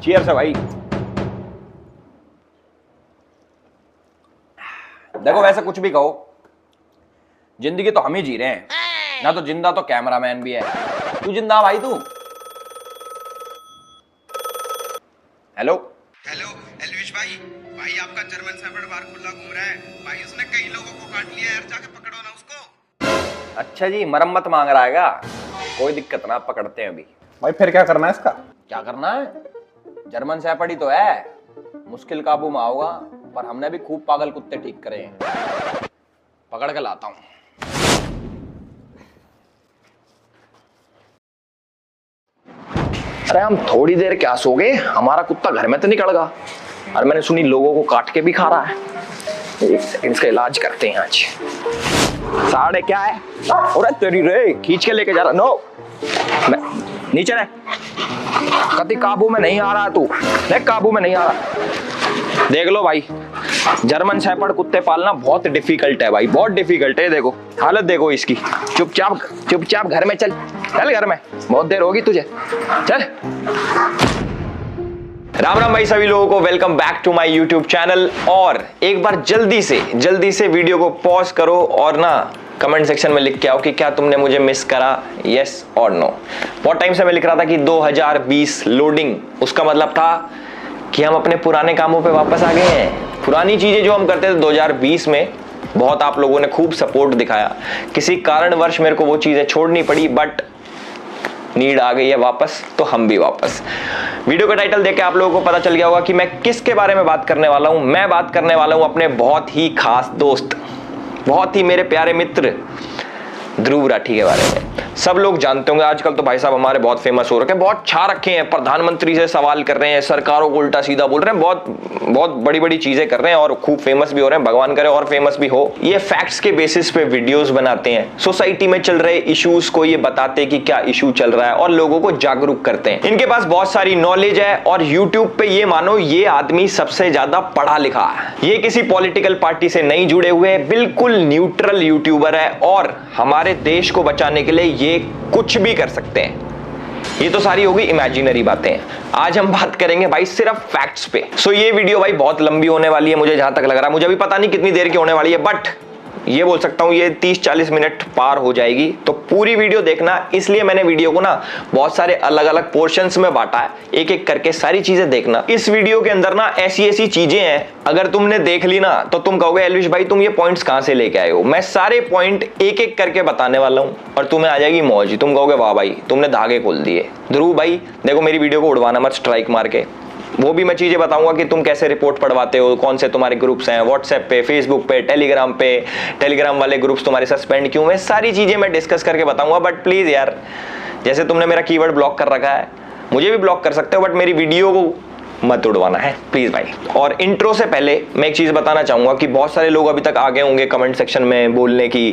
Cheers है भाई। देखो वैसे कुछ भी कहो, जिंदगी तो हम ही जी रहे हैं ना, तो जिंदा तो कैमरामैन भी है। तू जिंदा भाई तू। हेलो हेलो एलविश भाई। भाई आपका जर्मन शेफर्ड बाहर खुला घूम रहा है भाई, उसने कई लोगों को काट लिया यार, जाके पकड़ो ना उसको। अच्छा जी, मरम्मत मांग रहा है? कोई दिक्कत ना, पकड़ते हैं अभी। भाई फिर क्या करना है इसका? क्या करना है? जर्मन शेफर्ड ही तो है, मुश्किल काबू में आओगा, पर हमने भी खूब पागल कुत्ते ठीक करे हैं। पकड़ के लाता हूं। अरे हम थोड़ी देर क्या सो गए, हमारा कुत्ता घर में तो निकल गया। और मैंने सुनी लोगों को काट के भी खा रहा है। एक सेकंड, इसका इलाज करते हैं आज। साढ़े क्या है? अरे तेरी रे, खींच के लेके जा रहा। नो, नीचे रह। कभी काबू में नहीं आ रहा तू, नहीं काबू में नहीं आ रहा। देख लो भाई, जर्मन शेफर्ड कुत्ते पालना बहुत डिफिकल्ट है भाई, बहुत डिफिकल्ट है। देखो हालत देखो इसकी। चुपचाप घर में चल, चल घर में, बहुत देर होगी तुझे, चल। राम राम भाई सभी लोगों को, welcome back to my YouTube channel. और एक बार जल्दी से वीडियो को पॉज करो और ना कमेंट सेक्शन में लिख के आओ कि क्या तुमने मुझे मिस करा, यस और नो। बहुत टाइम से मैं लिख रहा था कि 2020 लोडिंग, उसका मतलब था कि हम अपने पुराने कामों पे वापस आ गए हैं। पुरानी चीजें जो हम करते थे 2020 में, बहुत आप लोगों ने खूब सपोर्ट दिखाया। किसी कारणवश मेरे को वो चीजें छोड़नी पड़ी, बट नीड आ गई है वापस, तो हम भी वापस। वीडियो का टाइटल देख के आप लोगों को पता चल गया होगा कि मैं किसके बारे में बात करने वाला हूं। मैं बात करने वाला हूं अपने बहुत ही खास दोस्त, बहुत ही मेरे प्यारे मित्र ध्रुव राठी के बारे में। सब लोग जानते होंगे, आजकल तो भाई साहब हमारे बहुत फेमस हो रखे हैं, बहुत छा रखे हैं, प्रधानमंत्री से सवाल कर रहे हैं, सरकारों को उल्टा सीधा बोल रहे हैं, बहुत बड़ी चीजें कर रहे हैं और खूब फेमस भी हो रहे हैं। भगवान करे और फेमस भी हो। ये फैक्ट्स के बेसिस पे वीडियोस बनाते हैं, सोसाइटी में चल रहे इश्यूज को ये बताते हैं कि क्या इशू चल रहा है और लोगों को जागरूक करते हैं। इनके पास बहुत सारी नॉलेज है और यूट्यूब पे ये मानो ये आदमी सबसे ज्यादा पढ़ा लिखा है। ये किसी पॉलिटिकल पार्टी से नहीं जुड़े हुए, बिल्कुल न्यूट्रल यूट्यूबर है और हमारे देश को बचाने के लिए ये कुछ भी कर सकते हैं। ये तो सारी होगी इमेजिनरी बातें। आज हम बात करेंगे भाई सिर्फ फैक्ट्स पे। सो ये वीडियो भाई बहुत लंबी होने वाली है, मुझे जहां तक लग रहा है। मुझे भी पता नहीं कितनी देर की होने वाली है, बट ये बोल सकता हूं ये 30-40 मिनट पार हो जाएगी। तो पूरी वीडियो देखना, इसलिए मैंने वीडियो को ना बहुत सारे अलग अलग पोर्शंस में बांटा है, एक एक करके सारी चीजें देखना। इस वीडियो के अंदर ना ऐसी चीजें हैं, अगर तुमने देख ली ना तो तुम कहोगे एलविश भाई तुम ये पॉइंट्स कहां से लेके आए हो। मैं सारे पॉइंट एक एक करके बताने वाला हूं और तुम्हें आ जाएगी मौज। तुम कहोगे वाह भाई तुमने धागे खोल दिए। ध्रुव भाई देखो, मेरी वीडियो को उड़वाना मत स्ट्राइक मार के। वो भी मैं चीजें बताऊंगा कि तुम कैसे रिपोर्ट पढ़वाते हो, कौन से तुम्हारे ग्रुप्स हैं व्हाट्सएप पे, फेसबुक पे, टेलीग्राम वाले ग्रुप्स तुम्हारे सस्पेंड क्यों है, सारी चीजें मैं डिस्कस करके बताऊंगा। बट प्लीज यार, जैसे तुमने मेरा कीवर्ड ब्लॉक कर रखा है, मुझे भी ब्लॉक कर सकते हो, बट मेरी वीडियो को मत उड़वाना है प्लीज भाई। और इंट्रो से पहले मैं एक चीज बताना चाहूंगा कि बहुत सारे लोग अभी तक आगे होंगे कमेंट सेक्शन में बोलने की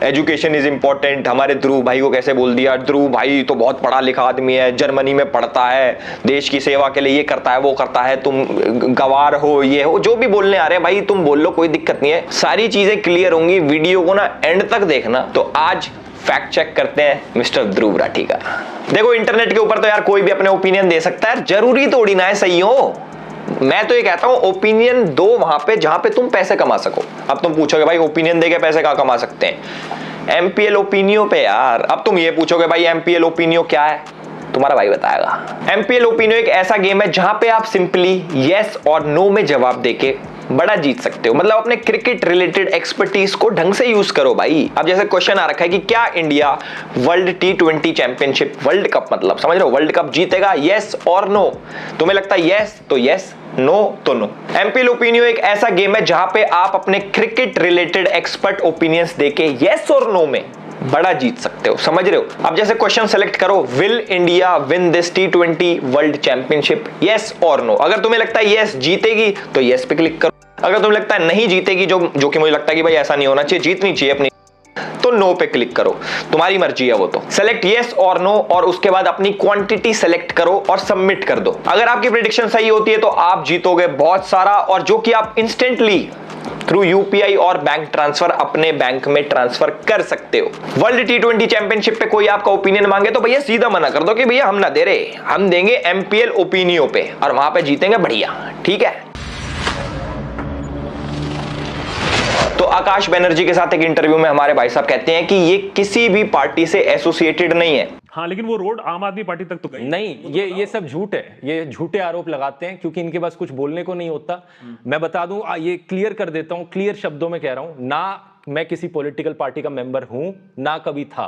एजुकेशन इज इंपॉर्टेंट। हमारे ध्रुव भाई को कैसे बोल दिया, ध्रुव भाई तो बहुत पढ़ा लिखा आदमी है, जर्मनी में पढ़ता है, देश की सेवा के लिए ये करता है वो करता है, तुम गवार हो, ये हो, जो भी बोलने आ रहे हैं भाई तुम बोल लो, कोई दिक्कत नहीं है। सारी चीजें क्लियर होंगी, वीडियो को ना एंड तक देखना। तो आज फैक्ट चेक करते हैं मिस्टर ध्रुव राठी का। देखो इंटरनेट के ऊपर तो यार कोई भी अपने ओपिनियन दे सकता है, जरूरी थोड़ी ना है सही हो। मैं तो ये कहता हूं ओपिनियन दो वहां पे जहां पे तुम पैसे कमा सको। अब तुम पूछोगे भाई ओपिनियन देके पैसे कहां कमा सकते हैं? एमपीएल ओपिनियो पे यार। अब तुम ये पूछोगे भाई एमपीएल ओपिनियो क्या है, तुम्हारा भाई बताएगा। एमपीएल ओपिनियो एक ऐसा गेम है जहां पे आप सिंपली यस और नो में जवाब देके बड़ा जीत सकते हो। मतलब अपने क्रिकेट रिलेटेड एक्सपर्टीज को ढंग से यूज करो भाई। अब जैसे क्वेश्चन आ रखा है कि क्या India world T20 championship, world cup मतलब समझ रहे हो, वर्ल्ड कप जीतेगा, यस और नो। तुम्हें लगता है यस तो यस, नो तो नो। एमपीएल ओपिनियो एक ऐसा गेम है जहां पे आप अपने क्रिकेट रिलेटेड एक्सपर्ट ओपिनियंस देके यस और नो में बड़ा जीत सकते हो, समझ रहे हो। अब जैसे क्वेश्चन सेलेक्ट करो, will India win this T20 world championship, yes और नो। अगर तुम्हें लगता है यस जीतेगी तो यस पे क्लिक करो। अगर तुम्हें लगता है नहीं जीतेगी, जो कि मुझे लगता है कि भाई ऐसा नहीं होना चाहिए, जीतनी चाहिए अपनी, तो नो पे क्लिक करो। तुम्हारी मर्जी है वो। तो सेलेक्ट यस और नो और उसके बाद अपनी क्वांटिटी सेलेक्ट करो और सबमिट कर दो। अगर आपकी प्रेडिक्शन सही होती है तो आप जीतोगे बहुत सारा, और जो कि आप इंस्टेंटली थ्रू यूपीआई और बैंक ट्रांसफर अपने बैंक में ट्रांसफर कर सकते हो। वर्ल्ड टी20 चैंपियनशिप पे कोई आपका ओपिनियन मांगे तो भैया सीधा मना कर दो कि भैया हम ना दे रहे, हम देंगे एमपीएल ओपिनियो पे और वहां पे जीतेंगे बढ़िया, ठीक है। तो आकाश बनर्जी के साथ एक इंटरव्यू में हमारे भाई साहब कहते हैं कि ये किसी भी पार्टी से एसोसिएटेड नहीं है। हाँ, लेकिन वो रोड आम आदमी पार्टी तक तो गई नहीं। ये सब झूठ है, ये झूठे आरोप लगाते हैं क्योंकि इनके पास कुछ बोलने को नहीं होता। मैं बता दूं, ये क्लियर कर देता हूं, क्लियर शब्दों में कह रहा हूं, ना मैं किसी पॉलिटिकल पार्टी का मेंबर हूं, ना कभी था,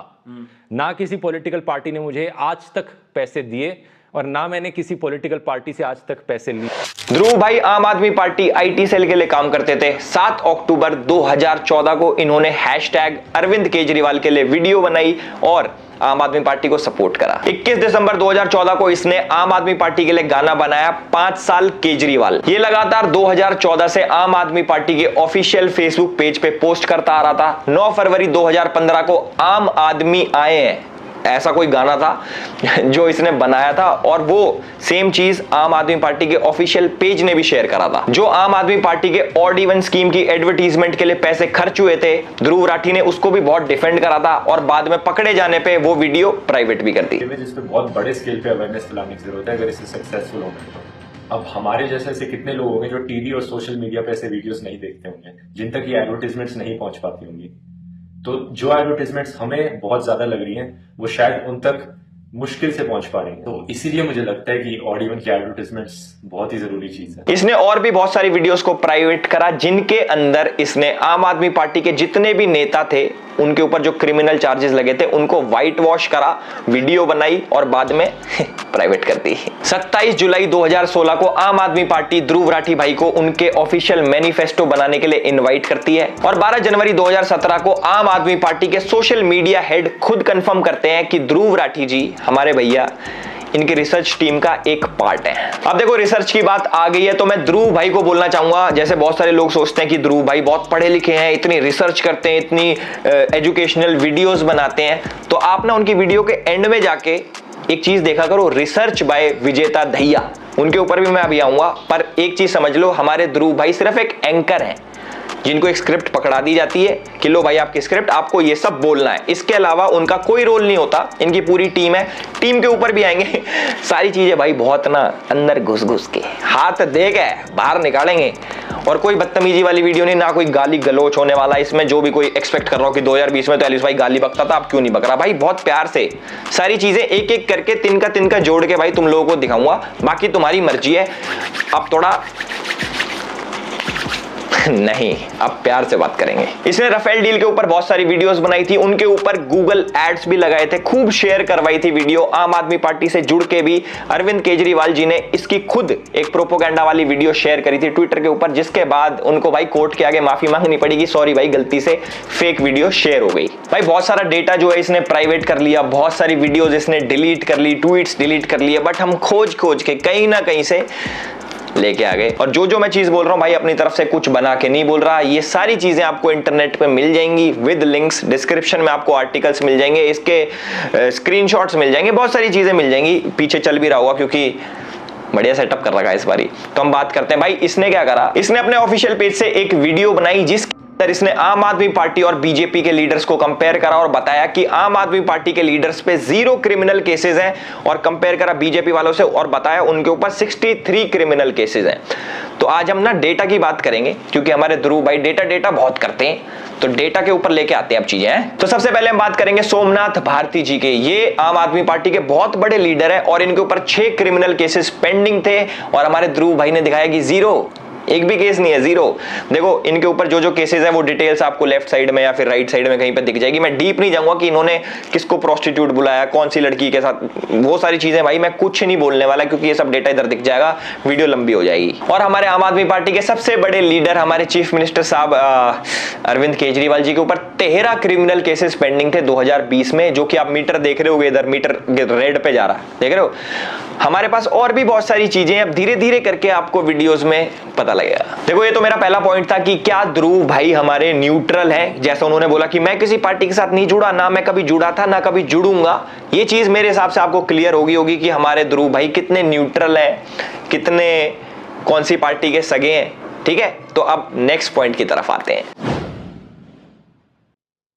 ना किसी पॉलिटिकल पार्टी ने मुझे आज तक पैसे दिए और ना मैंने किसी पॉलिटिकल पार्टी से आज तक पैसे लिए। ध्रुव भाई आम आदमी पार्टी आईटी सेल के लिए काम करते थे। 7 अक्टूबर 2014 को इन्होंने हैशटैग अरविंद केजरीवाल के लिए वीडियो बनाई और आम आदमी पार्टी को सपोर्ट करा। 21 दिसंबर 2014 को इसने आम आदमी पार्टी के लिए गाना बनाया 5 साल केजरीवाल। ये लगातार 2014 से आम आदमी पार्टी के ऑफिशियल फेसबुक पेज पे पोस्ट करता आ रहा था। 9 फरवरी 2015 को आम आदमी आए हैं, ऐसा कोई गाना था जो इसने बनाया था और वो सेम चीज आम आदमी पार्टी के ऑफिशियल पेज ने भी शेयर करा था। जो आम आदमी पार्टी के ऑड इवन स्कीम की एडवर्टीजमेंट के लिए पैसे खर्च हुए थे, ध्रुव राठी ने उसको भी बहुत डिफेंड करा था और बाद में पकड़े जाने पे वो वीडियो प्राइवेट भी कर दी। जिस पे बहुत बड़े स्केल पे अवेयरनेस फैलाने की जरूरत है अगर इसे सक्सेसफुल होना तो। अब हमारे जैसे ऐसे कितने लोग होंगे जो टीवी और सोशल मीडिया पे ऐसे वीडियोस नहीं देखते होंगे, जिन तक ये एडवर्टीजमेंट्स नहीं पहुंच पाती होंगी। तो जो एडवर्टीजमेंट्स हमें बहुत ज्यादा लग रही हैं वो शायद उन तक मुश्किल से पहुंच पा रही हैं। तो इसीलिए मुझे लगता है कि ऑड इवन की एडवर्टीजमेंट्स बहुत ही जरूरी चीज है। इसने और भी बहुत सारी वीडियोस को प्राइवेट करा जिनके अंदर इसने आम आदमी पार्टी के जितने भी नेता थे उनके ऊपर जो क्रिमिनल चार्जेस लगे थे उनको व्हाइट वॉश करा, वीडियो बनाई और बाद में प्राइवेट कर दी। 27 जुलाई 2016 को आम आदमी पार्टी ध्रुव राठी भाई को उनके ऑफिशियल मैनिफेस्टो बनाने के लिए इनवाइट करती है और 12 जनवरी 2017 को आम आदमी पार्टी के सोशल मीडिया हेड खुद कंफर्म करते हैं कि ध्रुव राठी जी हमारे भैया इनके रिसर्च टीम का एक पार्ट है। अब देखो रिसर्च की बात आ गई है तो मैं ध्रुव भाई को बोलना चाहूंगा, जैसे बहुत सारे लोग सोचते हैं कि ध्रुव भाई बहुत पढ़े लिखे हैं, इतनी रिसर्च करते हैं, इतनी एजुकेशनल वीडियोस बनाते हैं, तो आप ना उनकी वीडियो के एंड में जाके एक चीज देखा करो, रिसर्च बाय विजेता दहिया, उनके ऊपर भी मैं अभी आऊंगा। पर एक चीज समझ लो, हमारे ध्रुव भाई सिर्फ एक एंकर हैं जिनको एक स्क्रिप्ट पकड़ा दी जाती है कि लो भाई आपकी स्क्रिप्ट, आपको ये सब बोलना है, इसके अलावा उनका कोई रोल नहीं होता। इनकी पूरी टीम है, टीम के ऊपर भी आएंगे सारी चीजें भाई बहुत ना अंदर घुस घुस के हाथ दे के बाहर निकालेंगे और कोई बदतमीजी वाली वीडियो नहीं, ना कोई गाली गलोच होने वाला इसमें। जो भी कोई एक्सपेक्ट कर रहा हो कि 2020 में तो एलिस भाई गाली बकता था, अब क्यों नहीं बक रहा, भाई बहुत प्यार से सारी चीजें एक एक करके तिनका तिनका जोड़ के भाई तुम लोगों को दिखाऊंगा, बाकी तुम्हारी मर्जी है। अब थोड़ा नहीं, अब प्यार से बात करेंगे। इसने राफेल डील के ऊपर बहुत सारी वीडियोस बनाई थी, उनके ऊपर गूगल एड्स भी लगाए थे, खूब शेयर करवाई थी वीडियो। आम आदमी पार्टी से जुड़ के भी अरविंद केजरीवाल जी ने इसकी खुद एक प्रोपोगेंडा वाली वीडियो शेयर करी थी ट्विटर के ऊपर, जिसके बाद उनको भाई कोर्ट के आगे माफी मांगनी पड़ेगी, सॉरी भाई गलती से फेक वीडियो शेयर हो गई। भाई बहुत सारा डेटा जो है इसने प्राइवेट कर लिया, बहुत सारी वीडियोज इसने डिलीट कर ली, ट्वीट्स डिलीट कर लिए, बट हम खोज खोज के कहीं ना कहीं से लेके आ गए। और जो मैं चीज बोल रहा हूं भाई अपनी तरफ से कुछ बना के नहीं बोल रहा, ये सारी चीजें आपको इंटरनेट पे मिल जाएंगी विद लिंक्स, डिस्क्रिप्शन में आपको आर्टिकल्स मिल जाएंगे, इसके स्क्रीनशॉट्स मिल जाएंगे, बहुत सारी चीजें मिल जाएंगी, पीछे चल भी रहा होगा क्योंकि बढ़िया सेटअप कर रखा है इस बारी। तो हम बात करते हैं भाई इसने क्या करा। इसने अपने ऑफिशियल पेज से एक वीडियो बनाई जिस इसने आम आदमी पार्टी और बीजेपी के लीडर्स को कंपेयर करा और बताया कि आम आदमी पार्टी के लीडर्स पे 0 क्रिमिनल केसेस हैं और कंपेयर करा बीजेपी वालों से और बताया उनके ऊपर 63 क्रिमिनल केसेस हैं। तो आज हम ना डेटा की बात करेंगे क्योंकि हमारे ध्रुव भाई डेटा बहुत करते हैं, तो डेटा के ऊपर लेके आते हैं अब चीजें हैं। तो सबसे पहले हम बात करेंगे सोमनाथ भारती जी के। ये आम आदमी पार्टी के बहुत बड़े लीडर है और इनके ऊपर 6 क्रिमिनल केसेस पेंडिंग थे और हमारे ध्रुव भाई ने दिखाया कि 0, एक भी केस नहीं है, 0। देखो इनके ऊपर जो केसेस है वो डिटेल्स आपको लेफ्ट साइड में या फिर राइट साइड में कहीं पे दिख जाएगी। मैं डीप नहीं जाऊंगा कि इन्होंने किसको प्रोस्टिट्यूट बुलाया, कौन सी लड़की के साथ, वो सारी चीजें भाई मैं कुछ नहीं बोलने वाला क्योंकि ये सब डेटा इधर दिख जाएगा, वीडियो लंबी हो जाएगी। और हमारे आम आदमी पार्टी के सबसे बड़े लीडर हमारे चीफ मिनिस्टर साहब अरविंद केजरीवाल जी के ऊपर 13 क्रिमिनल केसेस पेंडिंग थे 2020 में, जो कि आप मीटर देख रहे होगे, इधर मीटर रेड पे जा रहा है, देख रहे हो। हमारे पास और भी बहुत सारी चीजें अब धीरे धीरे करके आपको वीडियोस में पता लगेगा। देखो ये तो मेरा पहला पॉइंट था कि क्या ध्रुव भाई हमारे न्यूट्रल है, जैसा उन्होंने बोला कि मैं किसी पार्टी के साथ नहीं जुड़ा, ना मैं कभी जुड़ा था ना कभी जुड़ूंगा। ये चीज मेरे हिसाब से आपको क्लियर होगी कि हमारे ध्रुव भाई कितने न्यूट्रल है, कितने कौन सी पार्टी के सगे हैं। ठीक है, तो अब नेक्स्ट पॉइंट की तरफ आते हैं।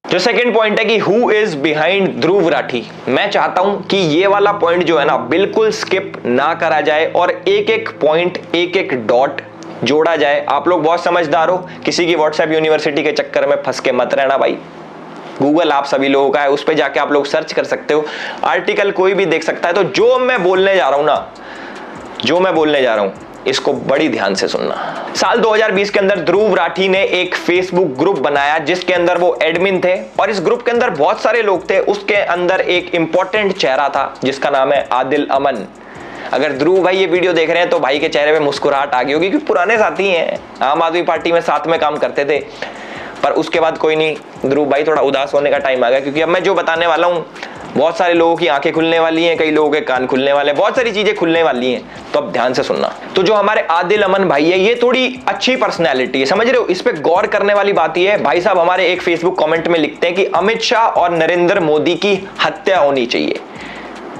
जो सेकंड पॉइंट है कि who is behind Dhruv Rathee, मैं चाहता हूं कि ये वाला पॉइंट जो है ना बिल्कुल स्किप ना करा जाए और एक एक पॉइंट, एक एक डॉट जोड़ा जाए। आप लोग बहुत समझदार हो, किसी की व्हाट्सएप यूनिवर्सिटी के चक्कर में फंस के मत रहना भाई। गूगल आप सभी लोगों का है, उस पर जाके आप लोग सर्च कर सकते हो, आर्टिकल कोई भी देख सकता है। तो जो मैं बोलने जा रहा हूं ना, जो मैं बोलने जा रहा हूं, इसको बड़ी ध्यान से सुनना। साल 2020 के अंदर ध्रुव राठी ने एक फेसबुक ग्रुप बनाया जिसके अंदर वो एडमिन थे और इस ग्रुप के अंदर बहुत सारे लोग थे। उसके अंदर एक इंपॉर्टेंट चेहरा था जिसका नाम है आदिल अमन। अगर ध्रुव भाई ये वीडियो देख रहे हैं तो भाई के चेहरे पे मुस्कुराहट आ गई होगी, क्योंकि पुराने साथी हैं, आम आदमी पार्टी में साथ में काम करते थे। पर उसके बाद कोई नहीं, ध्रुव भाई थोड़ा उदास होने का टाइम आ गया, क्योंकि अब मैं जो बताने वाला हूं बहुत सारे लोगों की आंखें खुलने वाली हैं, कई लोगों के कान खुलने वाले हैं, बहुत सारी चीजें खुलने वाली हैं। तो अब ध्यान से सुनना। तो जो हमारे आदिल अमन भाई है, ये थोड़ी अच्छी पर्सनैलिटी है, समझ रहे हो। इस पे गौर करने वाली बात ये है, भाई साहब हमारे एक फेसबुक कमेंट में लिखते हैं कि अमित शाह और नरेंद्र मोदी की हत्या होनी चाहिए।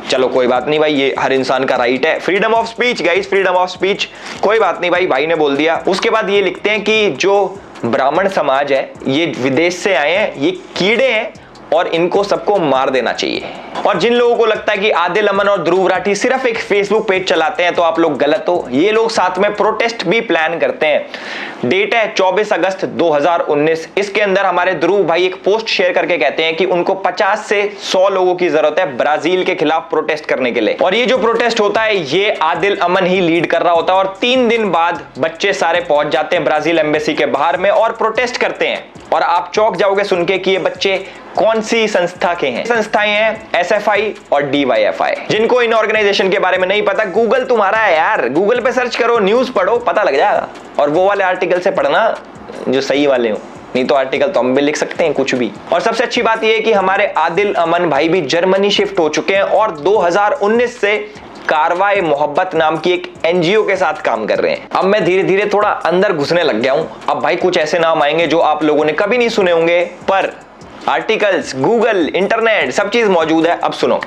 चलो कोई बात नहीं भाई, ये हर इंसान का राइट है, freedom of speech guys, freedom of speech, कोई बात नहीं भाई, भाई ने बोल दिया। उसके बाद ये लिखते हैं कि जो ब्राह्मण समाज है ये विदेश से आए हैं, ये कीड़े हैं और इनको सबको मार देना चाहिए। और जिन लोगों को लगता है कि आदिल अमन और ध्रुव राठी सिर्फ एक फेसबुक पेज चलाते हैं तो आप लोग गलत हो। ये लोग साथ में प्रोटेस्ट भी प्लान करते हैं। डेट है 24 अगस्त 2019। इसके अंदर हमारे ध्रुव भाई एक पोस्ट शेयर करके कहते हैं कि उनको 50 से 100 लोगों की जरूरत है ब्राजील के खिलाफ प्रोटेस्ट करने के लिए। और ये जो प्रोटेस्ट होता है ये आदिल अमन ही लीड कर रहा होता है। और 3 दिन बाद बच्चे सारे पहुंच जाते हैं ब्राजील एम्बेसी के बाहर में और प्रोटेस्ट करते हैं। और आप चौंक जाओगे सुन के कि ये बच्चे कौन सी संस्था के हैं। संस्थाएं हैं SFI और DYFI। जिनको इन ऑर्गेनाइजेशन के बारे में नहीं पता, गूगल तुम्हारा है यार, गूगल पे सर्च करो, न्यूज पढ़ो, पता लग जाएगा। और वो वाले आर्टिकल से पढ़ना जो सही वाले हो, नहीं तो आर्टिकल तो हम भी लिख सकते हैं कुछ भी। और सबसे अच्छी बात यह है कि हमारे आदिल अमन भाई भी जर्मनी शिफ्ट हो चुके हैं और 2019 से कारवाए मोहब्बत नाम की एक NGO के साथ काम कर रहे हैं। अब मैं धीरे धीरे थोड़ा अंदर घुसने लग गया हूं। अब भाई कुछ ऐसे नाम आएंगे जो आप लोगों ने कभी नहीं सुने होंगे, पर आर्टिकल्स, गूगल, इंटरनेट सब चीज मौजूद है। अब सुनो,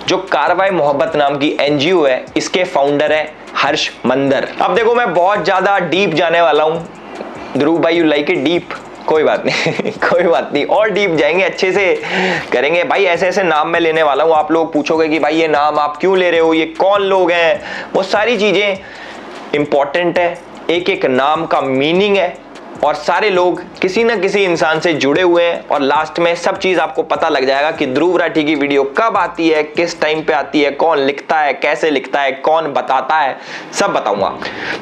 जो कारवाए मोहब्बत नाम की NGO है, इसके फाउंडर है हर्ष मंदर। अब देखो मैं बहुत ज्यादा डीप जाने वाला हूं। ध्रुव भाई यू लाइक इट डीप, कोई बात नहीं कोई बात नहीं, और डीप जाएंगे, अच्छे से करेंगे भाई। ऐसे ऐसे नाम मैं लेने वाला हूं, आप लोग पूछोगे कि भाई ये नाम आप क्यों ले रहे हो, ये कौन लोग हैं, वो सारी चीजें इंपॉर्टेंट है। एक एक नाम का मीनिंग है और सारे लोग किसी न किसी इंसान से जुड़े हुए हैं। और लास्ट में सब चीज आपको पता लग जाएगा कि ध्रुव राठी की वीडियो कब आती है, किस टाइम पे आती है, कौन लिखता है, कैसे लिखता है, कौन बताता है, सब बताऊंगा।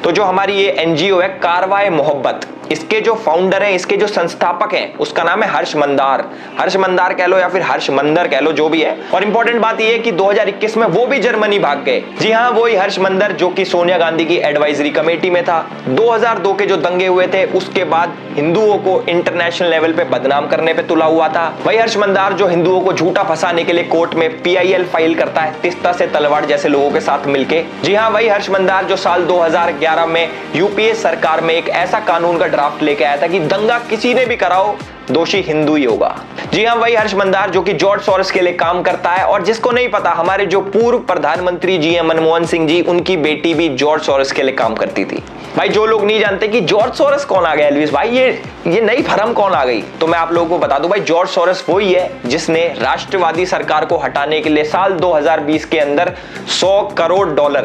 तो जो हमारी ये NGO है कारवाए मोहब्बत, इसके जो फाउंडर हैं, इसके जो संस्थापक हैं, उसका नाम है हर्ष मंदार। हर्ष मंदार कह लो या फिर हर्ष मंदर कह लो, जो भी है। और इंपॉर्टेंट बात यह है कि 2021 में वो भी जर्मनी भाग गए। जी हाँ, वही हर्ष मंदर जो कि सोनिया गांधी की एडवाइजरी कमेटी में था। 2002 के जो दंगे हुए थे उसके बाद हिंदुओं को इंटरनेशनल लेवल पे बदनाम करने पे तुला हुआ था। वही हर्ष मंदार जो हिंदुओं को झूठा फंसाने के लिए कोर्ट में PIL फाइल करता है तिस्ता से तलवाड़ जैसे लोगों के साथ मिलके। जी हाँ, वही हर्ष मंदार जो साल 2011 में UPA सरकार में एक ऐसा कानून का ड्राफ्ट लेके आया था कि दंगा किसी ने भी कराओ दोषी हिंदू ही होगा। जी हाँ, वही हर्ष मंदार जो कि जॉर्ज सोरोस के लिए काम करता है। और जिसको नहीं पता, हमारे जो पूर्व प्रधानमंत्री जी हैं मनमोहन सिंह जी, उनकी बेटी भी जॉर्ज सोरोस के लिए काम करती थी। भाई जो लोग नहीं जानते कि जॉर्ज सोरोस कौन आ गया एल्विस भाई, ये नई फर्म कौन आ गई, तो मैं आप लोगों को बता दूं भाई, जॉर्ज सोरोस वही है जिसने राष्ट्रवादी सरकार को हटाने के लिए साल 2020 के अंदर $100 करोड़,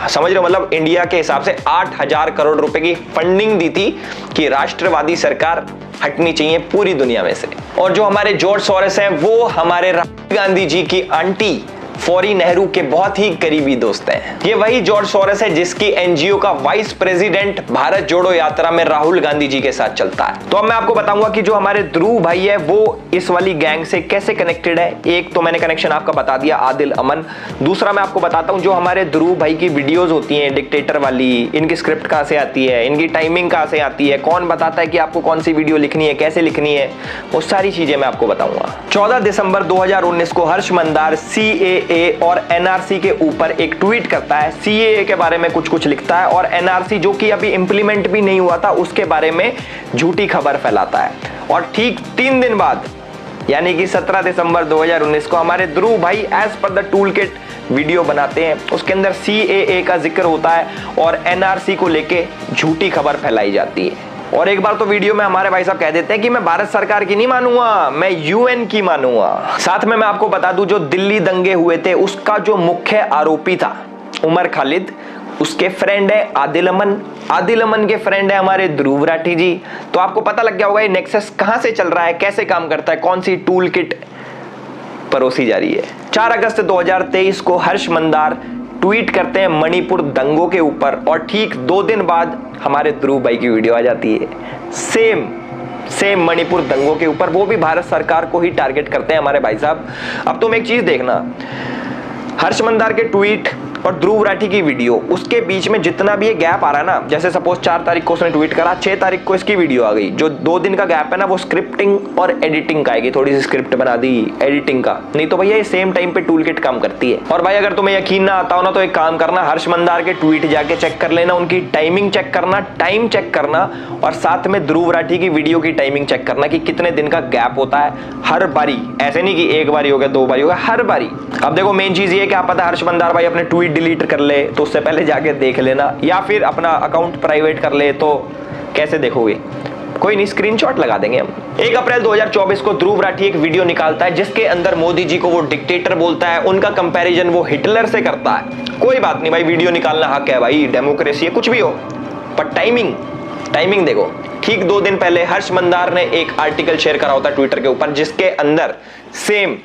समझ रहे हो, मतलब इंडिया के हिसाब से 8,000 करोड़ रुपए की फंडिंग दी थी कि राष्ट्रवादी सरकार हटनी चाहिए पूरी दुनिया में से। और जो हमारे जॉर्ज सोरोस हैं वो हमारे राहुल गांधी जी की आंटी फौरी नेहरू के बहुत ही करीबी दोस्त हैं। ये वही जॉर्ज सोरोस है जिसकी NGO का वाइस प्रेसिडेंट भारत जोड़ो यात्रा में राहुल गांधी जी के साथ चलता है। तो अब मैं आपको बताऊंगा कि जो हमारे ध्रुव भाई है वो इस वाली गैंग से कैसे कनेक्टेड है। एक तो मैंने कनेक्शन आपका बता दिया, आदिल अमन। दूसरा मैं आपको बताता हूं जो हमारे ध्रुव भाई की वीडियोस होती हैं डिक्टेटर वाली, इनकी स्क्रिप्ट कहां से आती है, इनकी टाइमिंग कहां से आती है, कौन बताता है कि आपको कौन सी वीडियो लिखनी है, कैसे लिखनी है, वो सारी चीजें मैं आपको बताऊंगा। 14 दिसंबर 2019 को हर्ष मंदार CAA और NRC के ऊपर एक ट्वीट करता है। CAA के बारे में कुछ लिखता है और NRC जो कि अभी इंप्लीमेंट भी नहीं हुआ था उसके बारे में झूठी खबर फैलाता है। और ठीक 3 दिन बाद यानी कि 17 दिसंबर 2019 को हमारे ध्रुव भाई as per the tool kit video बनाते हैं। उसके अंदर CAA का जिक्र होता है और NRC को लेके झूठी खबर फैलाई जाती है। और एक बार तो वीडियो में हमारे भाई साहब कह देते हैं कि मैं भारत सरकार की नहीं मानूंगा, मैं UN की मानूंगा। साथ में मैं आपको बता दूं, जो दिल्ली दंगे हुए थे उसका जो मुख्य आरोपी था उमर खालिद, उसके फ्रेंड है आदिल अमन, आदिल अमन के फ्रेंड है हमारे ध्रुव राठी जी। तो आपको पता लग गया होगा ये नेक्सस कहां से चल रहा है, कैसे काम करता है, कौन सी टूल किट परोसी जा रही है। 4 अगस्त 2023 को हर्ष मंदार ट्वीट करते हैं मणिपुर दंगों के ऊपर और ठीक 2 दिन बाद हमारे ध्रुव भाई की वीडियो आ जाती है सेम मणिपुर दंगों के ऊपर, वो भी भारत सरकार को ही टारगेट करते हैं हमारे भाई साहब। अब तुम एक चीज देखना, हर्ष मंदार के ट्वीट और ध्रुव राठी की वीडियो, उसके बीच में जितना भी ये गैप आ रहा है ना, जैसे सपोज 4 तारीख को उसने ट्वीट करा, 6 तारीख को इसकी वीडियो आ गई, जो 2 दिन का गैप है ना वो स्क्रिप्टिंग और एडिटिंग का आएगी, थोड़ी सी स्क्रिप्ट बना दी एडिटिंग का, नहीं तो भैया ये सेम टाइम पे टूल किट काम करती है। और भाई अगर तुम्हें यकीन ना आता हो ना तो एक काम करना, हर्ष मंदार के ट्वीट जाके चेक कर लेना, उनकी टाइमिंग चेक करना, टाइम चेक करना, और साथ में ध्रुव राठी की वीडियो की टाइमिंग चेक करना कि कितने दिन का गैप होता है हर बारी, ऐसे नहीं कि एक बारी हो गया 2 बारी हो गया, हर बारी। अब देखो मेन चीज ये क्या पता हर्ष मंदार भाई अपने ट्वीट डिलीट कर ले तो उससे पहले जाके देख लेना, या फिर अपना अकाउंट प्राइवेट कर ले तो कैसे देखोगे, कोई नहीं स्क्रीनशॉट लगा देंगे हम। 1 अप्रैल 2024 को ध्रुव राठी एक वीडियो निकालता है जिसके अंदर मोदी जी को वो डिक्टेटर बोलता है, उनका कंपैरिजन वो हिटलर से करता है। कोई बात नहीं भाई, वीडियो निकालना हक है भाई, डेमोक्रेसी है, कुछ भी हो, पर टाइमिंग देखो। ठीक 2 दिन पहले हर्ष मंदार ने एक आर्टिकल शेयर करा होता है ट्विटर के ऊपर जिसके अंदर सेम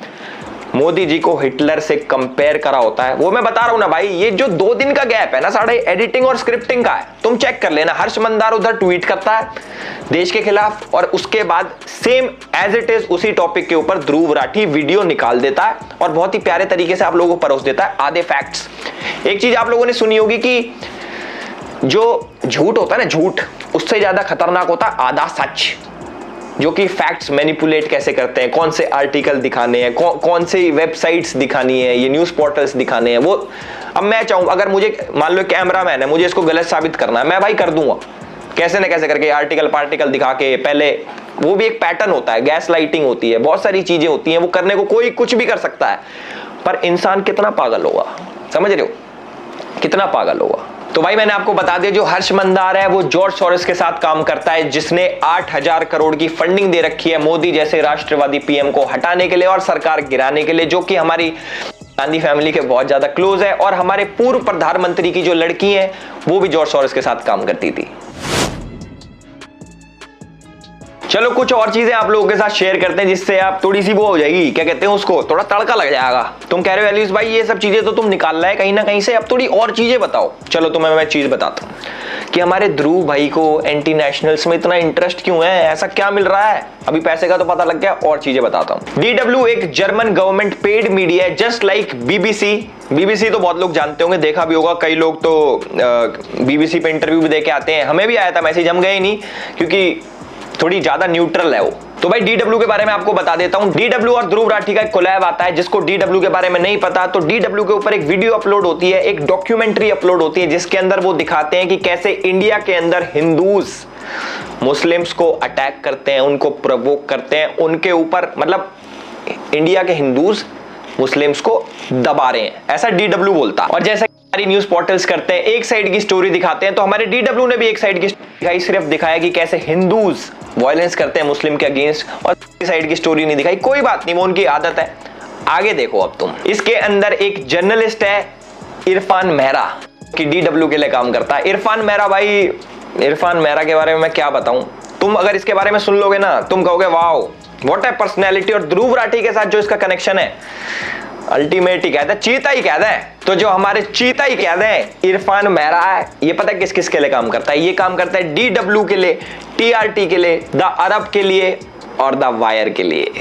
मोदी जी को हिटलर से कंपेयर करा होता है। वो मैं बता रहा हूं ना भाई, ये जो 2 दिन का गैप है ना साढ़े एडिटिंग और स्क्रिप्टिंग का है, तुम चेक कर लेना। हर्ष मंदार उधर ट्वीट करता है देश के खिलाफ और उसके बाद सेम एज इट इज उसी टॉपिक के ऊपर ध्रुव राठी वीडियो निकाल देता है और बहुत ही प्यारे तरीके से आप लोगों को परोस देता है आधे फैक्ट्स। एक चीज आप लोगों ने सुनी होगी कि जो झूठ होता है ना, झूठ उससे ज्यादा खतरनाक होता है आधा सच, जो कि फैक्ट्स मैनिपुलेट कैसे करते हैं, कौन से आर्टिकल दिखाने हैं, कौन से वेबसाइट्स दिखानी है, ये न्यूज पोर्टल्स दिखाने हैं। वो अब मैं चाहूं, अगर मुझे मान लो कैमरामैन है, मुझे इसको गलत साबित करना है, मैं भाई कर दूंगा कैसे ना कैसे करके, आर्टिकल पार्टिकल दिखा के। पहले वो भी एक पैटर्न होता है, गैस लाइटिंग होती है, बहुत सारी चीजें होती हैं, वो करने को कोई कुछ भी कर सकता है, पर इंसान कितना पागल होगा, समझ रहे हो, कितना पागल होगा। तो भाई मैंने आपको बता दिया, जो हर्ष मंदार है वो जॉर्ज सोरोस के साथ काम करता है, जिसने 8000 करोड़ की फंडिंग दे रखी है मोदी जैसे राष्ट्रवादी पीएम को हटाने के लिए और सरकार गिराने के लिए, जो कि हमारी गांधी फैमिली के बहुत ज्यादा क्लोज है। और हमारे पूर्व प्रधानमंत्री की जो लड़की है वो भी जॉर्ज सोरोस के साथ काम करती थी। चलो कुछ और चीजें आप लोगों के साथ शेयर करते हैं जिससे आप थोड़ी सी वो हो जाएगी, क्या कहते हैं उसको, थोड़ा तड़का लग जाएगा। तुम कह रहे हो एलिस भाई ये सब चीजें तो तुम निकाल रहा है कहीं ना कहीं से, अब थोड़ी और चीजें बताओ। चलो तुम्हें मैं चीज बताता हूँ कि हमारे ध्रुव भाई को एंटी नेशनल्स में इतना इंटरेस्ट क्यों है, ऐसा क्या मिल रहा है। अभी पैसे का तो पता लग गया, और चीजें बताता हूँ। DW एक जर्मन गवर्नमेंट पेड मीडिया है, जस्ट लाइक BBC तो बहुत लोग जानते होंगे, देखा भी होगा, कई लोग तो BBC पे इंटरव्यू भी दे के आते हैं, हमें भी आया था मैसेज, हम गए नहीं क्योंकि थोड़ी ज्यादा न्यूट्रल है वो। तो भाई DW के बारे में आपको बता देता हूं। DW और ध्रुव राठी का एक कोलैब आता है, जिसको DW के बारे में नहीं पता तो DW के ऊपर एक वीडियो अपलोड होती है, एक डॉक्यूमेंट्री अपलोड होती है, जिसके अंदर वो दिखाते हैं कि कैसे इंडिया के अंदर हिंदूज मुस्लिम्स को अटैक करते हैं, उनको प्रोवोक करते हैं, उनके ऊपर मतलब इंडिया के हिंदूज मुस्लिम्स को दबा रहे हैं, ऐसा DW बोलता। और जैसा हमारी न्यूज पोर्टल्स करते हैं, एक साइड की स्टोरी दिखाते हैं, तो हमारे DW ने भी एक साइड की दिखाई, सिर्फ दिखाया कि कैसे हिंदूज वायलेंस करते हैं मुस्लिम के अगेंस्ट, और साइड की स्टोरी नहीं दिखाई। कोई बात नहीं, वो उनकी आदत है। आगे देखो अब तुम, इसके अंदर एक जर्नलिस्ट है इरफान मेहरा कि DW के लिए काम करता है। इरफान मेहरा के बारे में मैं क्या बताऊं, तुम अगर इसके बारे में सुन लोगे ना तुम कहोगे वाओ व्हाट ए पर्सनैलिटी। और ध्रुव राठी के साथ जो इसका कनेक्शन है अल्टीमेट ही कहते हैं, चीता ही कहते हैं। तो जो हमारे चीता ही कहते हैं इरफान मेहरा है, ये पता है किस किस के लिए काम करता है, ये काम करता है DW के लिए, TRT के लिए, द अरब के लिए और द वायर के लिए।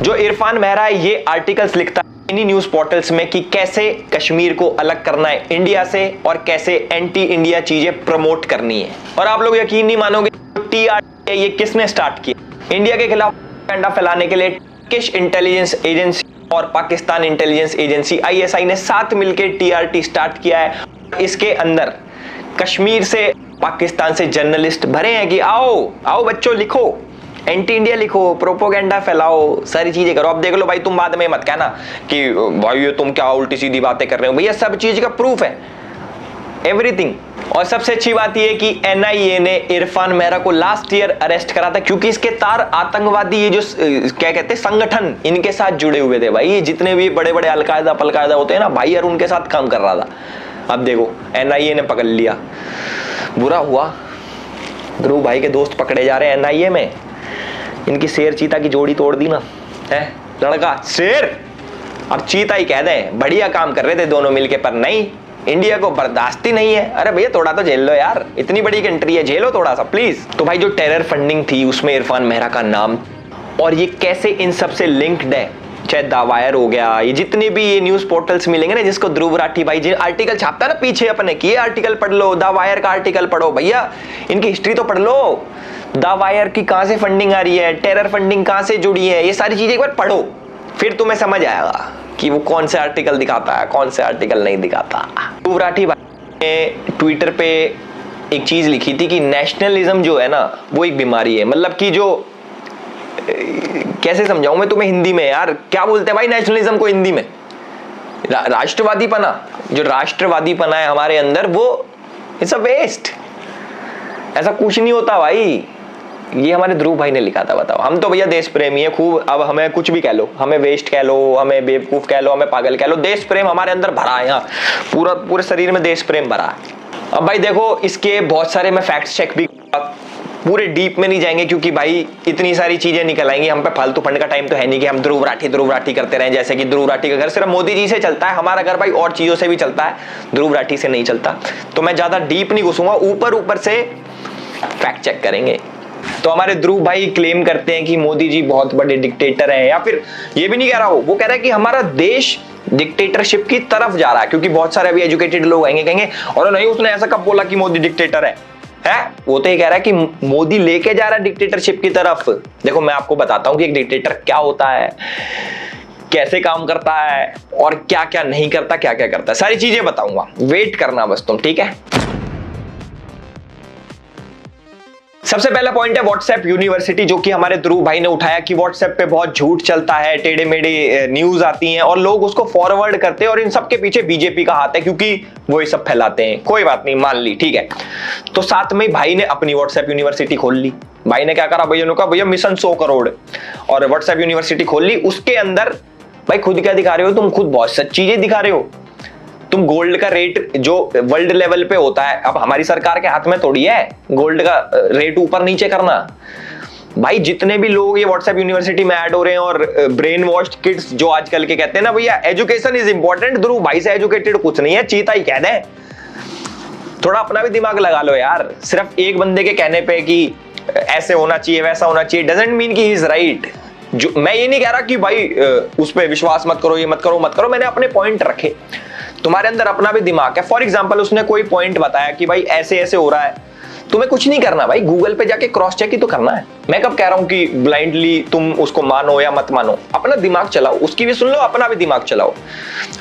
जो इरफान मेहरा है ये आर्टिकल्स लिखता है इन्हीं न्यूज पोर्टल्स में कि कैसे कश्मीर को अलग करना है इंडिया से और कैसे एंटी इंडिया चीजें प्रमोट करनी है। और आप लोग यकीन नहीं मानोगे, TRT ये किसने स्टार्ट किया इंडिया के खिलाफ प्रोपेगेंडा फैलाने के लिए, टर्किश इंटेलिजेंस एजेंसी और पाकिस्तान इंटेलिजेंस एजेंसी ISI ने साथ मिलकर TRT स्टार्ट किया है। इसके अंदर कश्मीर से पाकिस्तान से जर्नलिस्ट भरे हैं कि आओ आओ बच्चों लिखो, एंटी इंडिया लिखो, प्रोपोगेंडा फैलाओ, सारी चीजें करो। अब देख लो भाई, तुम बाद में मत कहना कि भाई ये तुम क्या उल्टी सीधी बातें कर रहे हो। भैया सब चीज का प्रूफ है, एवरीथिंग। और सबसे अच्छी बात यह कि एनआईए ने इरफान मेहरा को लास्ट ईयर अरेस्ट करा था, क्योंकि इसके तार आतंकवादी ये जो क्या कहते हैं संगठन, इनके साथ जुड़े हुए थे भाई। ये जितने भी बड़े बड़े अलकायदा पलकायदा होते हैं ना भाई, यार उनके साथ काम कर रहा था। अब देखो एनआईए ने पकड़ लिया, बुरा हुआ। ध्रुव भाई के दोस्त पकड़े जा रहे हैं एनआईए में। इनकी शेर चीता की जोड़ी तोड़ दी ना, है लड़का शेर और चीता ही कह दें, बढ़िया काम कर रहे थे दोनों मिलके, पर नहीं, इंडिया को बर्दाश्त ही नहीं है। अरे भैया थोड़ा तो झेल लो यार, इतनी बड़ी कंट्री है, झेलो थोड़ा सा प्लीज। तो भाई जो टेरर फंडिंग थी उसमें इरफान मेहरा का नाम, और ये कैसे इन सबसे लिंक्ड है, चाहे द वायर हो गया, ये जितने भी ये न्यूज पोर्टल्स मिलेंगे ना, जिसको ध्रुव राठी भाई जिन आर्टिकल छापता ना पीछे अपने, कि ये आर्टिकल पढ़ लो, द वायर का आर्टिकल पढ़ो, भैया इनकी हिस्ट्री तो पढ़ लो। द वायर की कहां से फंडिंग आ रही है, टेरर फंडिंग कहां से जुड़ी है, ये सारी चीजें एक बार पढ़ो, फिर तुम्हें समझ आएगा कि वो कौन से आर्टिकल दिखाता है, कौन से आर्टिकल नहीं दिखाता। ध्रुव राठी भाई ने ट्विटर पे एक चीज लिखी थी कि नेशनलिज्म जो है ना वो एक बीमारी है। मतलब कि जो कैसे समझाऊं मैं तुम्हें हिंदी में, यार क्या बोलते हैं भाई नेशनलिज्म को हिंदी में, राष्ट्रवादी पना, जो राष्ट्रवादी पना है हमारे अंदर, वो इट्स अ वेस्ट। ऐसा कुछ नहीं होता भाई। ये हमारे ध्रुव भाई ने लिखा था। बताओ, हम तो भैया देश प्रेमी है खूब, अब हमें कुछ भी कह लो, हमें वेस्ट कह लो, हमें बेवकूफ कह लो, हमें पागल कह लो, देश प्रेम हमारे अंदर भरा है। यहाँ पूरे शरीर में देश प्रेम भरा है। अब भाई देखो, इसके बहुत सारे मैं फैक्ट्स चेक भी, पूरे डीप में नहीं जाएंगे क्योंकि भाई इतनी सारी चीजें निकल आएंगी। हम पे फालतू फंड का टाइम तो है नहीं कि हम ध्रुव राठी करते रहें। जैसे कि ध्रुव राठी का घर सिर्फ मोदी जी से चलता है, हमारा घर भाई और चीजों से भी चलता है, ध्रुव राठी से नहीं चलता। तो मैं ज्यादा डीप नहीं घुसूंगा, ऊपर से फैक्ट चेक करेंगे। तो हमारे ध्रुव भाई क्लेम करते हैं कि मोदी जी बहुत बड़े डिक्टेटर हैं, या फिर ये भी नहीं कह रहा वो कह रहा है कि हमारा देश डिक्टेटरशिप की तरफ जा रहा है। क्योंकि बहुत सारे अभी एजुकेटेड लोग आएंगे, कहेंगे और नहीं उसने ऐसा कब बोला कि मोदी डिक्टेटर है? वो तो ये कह रहा है कि मोदी लेके जा रहा है डिक्टेटरशिप की तरफ। देखो मैं आपको बताता हूं कि एक डिक्टेटर क्या होता है, कैसे काम करता है, और क्या क्या नहीं करता, क्या क्या करता है, सारी चीजें बताऊंगा। वेट करना बस तुम, ठीक है। सबसे पहला पॉइंट है व्हाट्सएप यूनिवर्सिटी, जो कि हमारे ध्रुव भाई ने उठाया कि व्हाट्सएप पे बहुत झूठ चलता है, टेढ़े मेढ़े न्यूज आती हैं और लोग उसको फॉरवर्ड करते हैं, और इन सब के पीछे बीजेपी का हाथ है क्योंकि वो ये सब फैलाते हैं। कोई बात नहीं, मान ली, ठीक है। तो साथ में भाई ने अपनी व्हाट्सएप यूनिवर्सिटी खोल ली। भाई ने क्या करा, भैया ने कहा भैया मिशन 100 करोड़, और व्हाट्सएप यूनिवर्सिटी खोल ली। उसके अंदर भाई खुद क्या दिखा रहे हो तुम, खुद बहुत सच चीजें दिखा रहे हो। तुम गोल्ड का रेट जो वर्ल्ड लेवल पे होता है, अब हमारी सरकार के हाथ में थोड़ी है गोल्ड का रेट ऊपर नीचे करना। भाई जितने भी लोग ये व्हाट्सएप यूनिवर्सिटी में ऐड हो रहे हैं और ब्रेन वॉश्ड किड्स जो आजकल के कहते हैं ना भैया एजुकेशन इज इंपॉर्टेंट, ध्रुव भाई से एजुकेटेड कुछ नहीं है, चीता ही कह दें। थोड़ा अपना भी दिमाग लगा लो यार। सिर्फ एक बंदे के कहने पे कि ऐसे होना चाहिए वैसा होना चाहिए डजंट मीन कि ही इज राइट। जो मैं ये नहीं कह रहा कि भाई उस पर विश्वास मत करो, ये मत करो, मैंने अपने पॉइंट रखे। तुम्हारे अंदर अपना भी दिमाग है। फॉर एग्जाम्पल उसने कोई पॉइंट बताया कि भाई ऐसे ऐसे हो रहा है, तुम्हें कुछ नहीं करना भाई, गूगल पे जाके क्रॉस चेक ही तो करना है। मैं कब कह रहा हूं कि ब्लाइंडली तुम उसको मानो या मत मानो, अपना दिमाग चलाओ, उसकी भी सुन लो, अपना भी दिमाग चलाओ।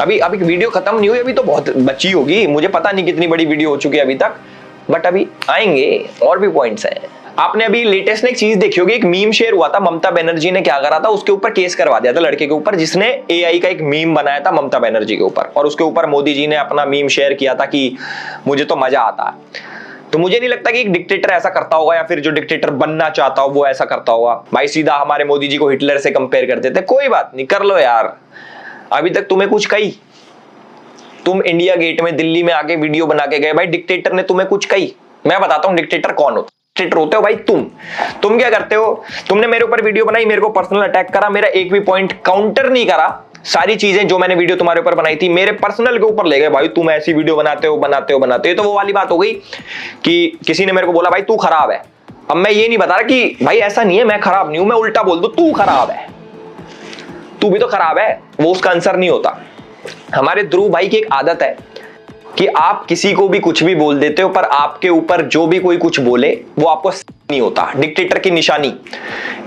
अभी वीडियो खत्म नहीं हुई, अभी तो बहुत बची होगी, मुझे पता नहीं कितनी बड़ी वीडियो हो चुकी है अभी तक, बट अभी आएंगे और भी पॉइंट्स हैं। आपने अभी लेटेस्ट में एक चीज देखी होगी, एक मीम शेयर हुआ था, ममता बनर्जी ने क्या करा था, उसके ऊपर केस करवा दिया था लड़के के ऊपर जिसने एआई का एक मीम बनाया था ममता बनर्जी के ऊपर, और उसके ऊपर मोदी जी ने अपना मीम शेयर किया था कि मुझे तो मजा आता है। तो मुझे नहीं लगता कि एक डिक्टेटर ऐसा करता होगा, या फिर जो डिक्टेटर बनना चाहता हो वो ऐसा करता होगा। भाई सीधा हमारे मोदी जी को हिटलर से कंपेयर करते थे, कोई बात नहीं, कर लो यार। अभी तक तुम्हें कुछ कही? तुम इंडिया गेट में दिल्ली में आके वीडियो बना के गए, भाई डिक्टेटर ने तुम्हें कुछ कही? मैं बताता हूं डिक्टेटर कौन होता। डिक्टेटर होते हो भाई तुम क्या करते हो, तुमने मेरे ऊपर वीडियो बनाई, मेरे को पर्सनल अटैक करा, मेरा एक भी पॉइंट काउंटर नहीं करा, सारी चीजें जो मैंने वीडियो तुम्हारे ऊपर बनाई थी मेरे पर्सनल के ऊपर ले गए, भाई तुम ऐसी वीडियो बनाते हो। तो वो वाली बात हो गई कि किसी ने मेरे को बोला भाई तू खराब है। अब मैं ये नहीं बता रहा कि भाई ऐसा नहीं है मैं खराब नहीं हूं, मैं उल्टा बोल दूं तू खराब है, तू भी तो खराब है, वो उसका आंसर नहीं होता। हमारे ध्रुव भाई की एक आदत है कि आप किसी को भी कुछ भी बोल देते हो, पर आपके ऊपर जो भी कोई कुछ बोले वो आपको नहीं होता। डिक्टेटर की निशानी।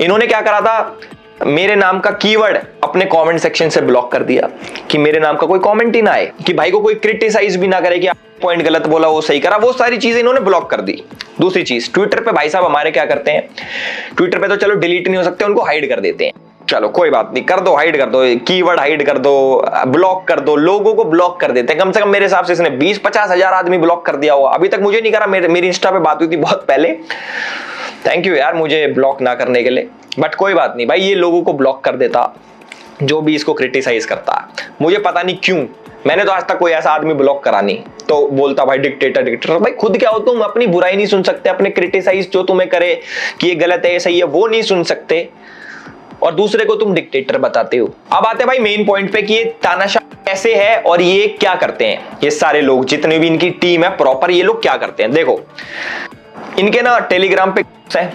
इन्होंने क्या करा था, मेरे नाम का कीवर्ड अपने कमेंट सेक्शन से ब्लॉक कर दिया कि मेरे नाम का कोई कमेंट ही ना आए, कि भाई को कोई क्रिटिसाइज भी ना करे कि पॉइंट गलत बोला वो सही करा, वो सारी चीजें इन्होंने ब्लॉक कर दी। दूसरी चीज, ट्विटर पे भाई साहब हमारे क्या करते हैं, ट्विटर पे तो चलो डिलीट नहीं हो सकते, उनको हाइड कर देते हैं। चलो कोई बात नहीं, कर दो, हाइड कर दो, कीवर्ड हाइड कर दो, ब्लॉक कर दो, लोगों को ब्लॉक कर देते हैं। कम से कम मेरे हिसाब से इसने 20-50 हजार आदमी ब्लॉक कर दिया हुआ, अभी तक मुझे नहीं करा। मेरी इंस्टा पे बात हुई थी बहुत पहले, थैंक यू यार मुझे ब्लॉक ना करने के लिए, बट कोई बात नहीं भाई, ये लोगों को ब्लॉक कर देता जो भी इसको क्रिटिसाइज करता। मुझे पता नहीं क्यों, मैंने तो आज तक कोई ऐसा आदमी ब्लॉक करा नहीं, तो बोलता भाई डिक्टेटर। भाई खुद क्या हो तुम, अपनी बुराई नहीं सुन सकते, अपने क्रिटिसाइज जो तुम्हें करे कि ये गलत है ये सही है वो नहीं सुन सकते, और दूसरे को तुम डिक्टेटर बताते हो। अब आते हैं भाई मेन पॉइंट पे कि ये तानाशाह कैसे है और ये क्या करते हैं। ये सारे लोग जितने भी इनकी टीम है प्रॉपर, ये लोग क्या करते हैं देखो, इनके ना टेलीग्राम पे ग्रुप्स हैं,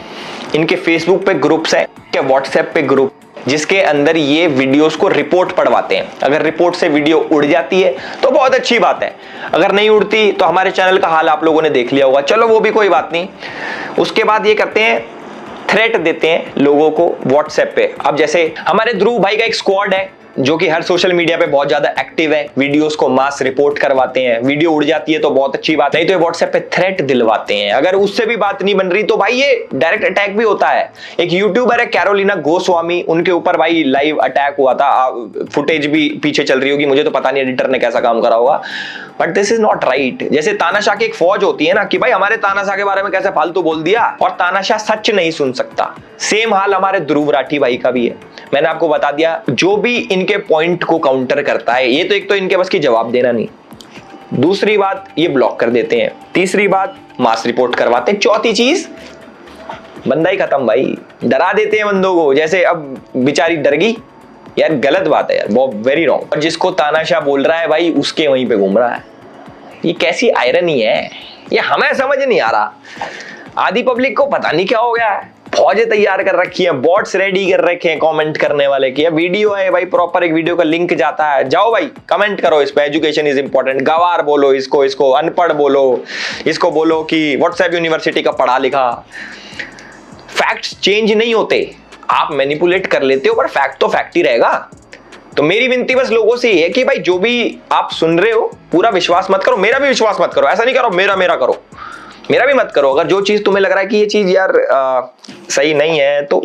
इनके फेसबुक पे ग्रुप्स हैं, इनके व्हाट्सएप पे ग्रुप, जिसके अंदर ये वीडियोस को रिपोर्ट पढ़वाते हैं। अगर रिपोर्ट से वीडियो उड़ जाती है तो बहुत अच्छी बात है, अगर नहीं उड़ती तो हमारे चैनल का हाल आप लोगों ने देख लिया होगा, चलो वो भी कोई बात नहीं। उसके बाद ये करते हैं, थ्रेट देते हैं लोगों को व्हाट्सएप पे। अब जैसे हमारे ध्रुव भाई का एक स्क्वाड है जो कि हर सोशल मीडिया पे बहुत ज्यादा एक्टिव है, वीडियोस को मास रिपोर्ट करवाते हैं, वीडियो उड़ जाती है तो बहुत अच्छी बात, नहीं तो ये व्हाट्सएप पे थ्रेट दिलवाते हैं। अगर उससे भी बात नहीं बन रही तो भाई ये डायरेक्ट अटैक भी होता है। एक यूट्यूबर है कैरोलिना गोस्वामी, उनके ऊपर भाई लाइव अटैक हुआ था, फुटेज भी पीछे चल रही होगी, मुझे तो पता नहीं एडिटर ने कैसा काम करा होगा, but this is not right. जैसे तानाशाह की एक फौज होती है ना कि भाई हमारे तानाशाह के बारे में कैसे फालतू बोल दिया, और तानाशाह सच नहीं सुन सकता। सेम हाल हमारे ध्रुव राठी भाई का भी है। मैंने आपको बता दिया, जो भी इनके पॉइंट को काउंटर करता है, ये तो एक तो इनके बस की जवाब देना नहीं, दूसरी बात ये ब्लॉक कर देते हैं, तीसरी बात मास रिपोर्ट करवाते हैं, चौथी चीज बंदा ही खत्म भाई, डरा देते हैं बंदों को। जैसे अब बेचारी डर गई यार, गलत बात है यार, बहुत वेरी रॉन्ग। और जिसको तानाशाह बोल रहा है भाई उसके वहीं पे घूम रहा है, ये कैसी आयरनी है, ये हमें समझ नहीं आ रहा। आधी पब्लिक को पता नहीं क्या हो गया है, फौजें तैयार कर रखी हैं, बॉट्स रेडी कर रखे हैं कमेंट करने वाले की। वीडियो है भाई, प्रॉपर एक वीडियो का लिंक जाता है, जाओ भाई कमेंट करो इस पे, एजुकेशन इज इंपॉर्टेंट, गवार बोलो इसको अनपढ़ बोलो, इसको बोलो कि व्हाट्सएप यूनिवर्सिटी का पढ़ा लिखा। फैक्ट्स चेंज नहीं होते, आप मैनिपुलेट कर लेते हो, पर फैक्ट तो फैक्ट ही रहेगा। तो मेरी विनती बस लोगों से ये है कि भाई जो भी आप सुन रहे हो पूरा विश्वास मत करो, मेरा भी विश्वास मत करो, ऐसा नहीं करो मेरा करो, मेरा भी मत करो। अगर जो चीज तुम्हें लग रहा है कि ये चीज यार सही नहीं है तो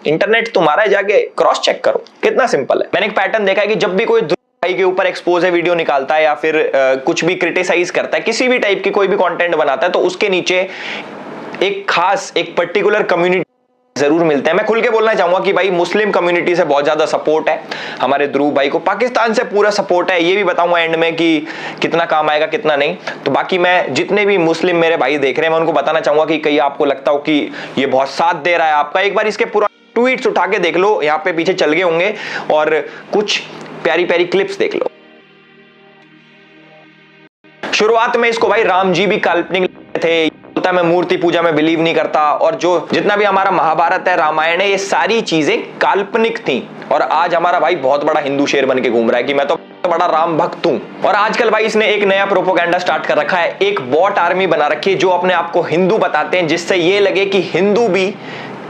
इंटरनेट तुम्हारा है, जाके क्रॉस चेक करो, कितना सिंपल है। मैंने एक पैटर्न देखा है कि जब भी कोई भाई के ऊपर एक्सपोज है वीडियो निकालता है या फिर कुछ भी क्रिटिसाइज करता है, किसी भी टाइप की कोई भी कंटेंट बनाता है, तो उसके नीचे एक खास एक पर्टिकुलर कम्युनिटी जरूर मिलते हैं। मैं खुल के बोलना चाहूंगा कि भाई मुस्लिम कम्युनिटी से बहुत ज्यादा सपोर्ट है हमारे ध्रुव भाई को, पाकिस्तान से पूरा सपोर्ट है, ये भी बताऊंगा एंड में कि कितना काम आएगा कितना नहीं। तो बाकी मैं जितने भी मुस्लिम मेरे भाई देख रहे हैं, मैं उनको बताना चाहूंगा कि कहीं आपको लगता हो कि ये बहुत साथ दे रहा है आपका, एक बार इसके पूरा ट्वीट्स उठा के देख लो, यहाँ पे पीछे चल गए होंगे, और कुछ प्यारी प्यारी क्लिप्स देख लो। शुरुआत में इसको भाई राम जी भी काल्पनिक थे, बोलता मैं मूर्ति पूजा में बिलीव नहीं करता, और जो जितना भी हमारा महाभारत है, रामायण है, ये सारी चीजें काल्पनिक थी। और आज हमारा भाई बहुत बड़ा हिंदू शेर बन के घूम रहा है कि मैं तो बड़ा राम भक्त हूं। और आजकल भाई इसने एक नया प्रोपोगेंडा स्टार्ट कर रखा है, एक बॉट आर्मी बना रखी है जो अपने आप को हिंदू बताते हैं, जिससे ये लगे कि हिंदू भी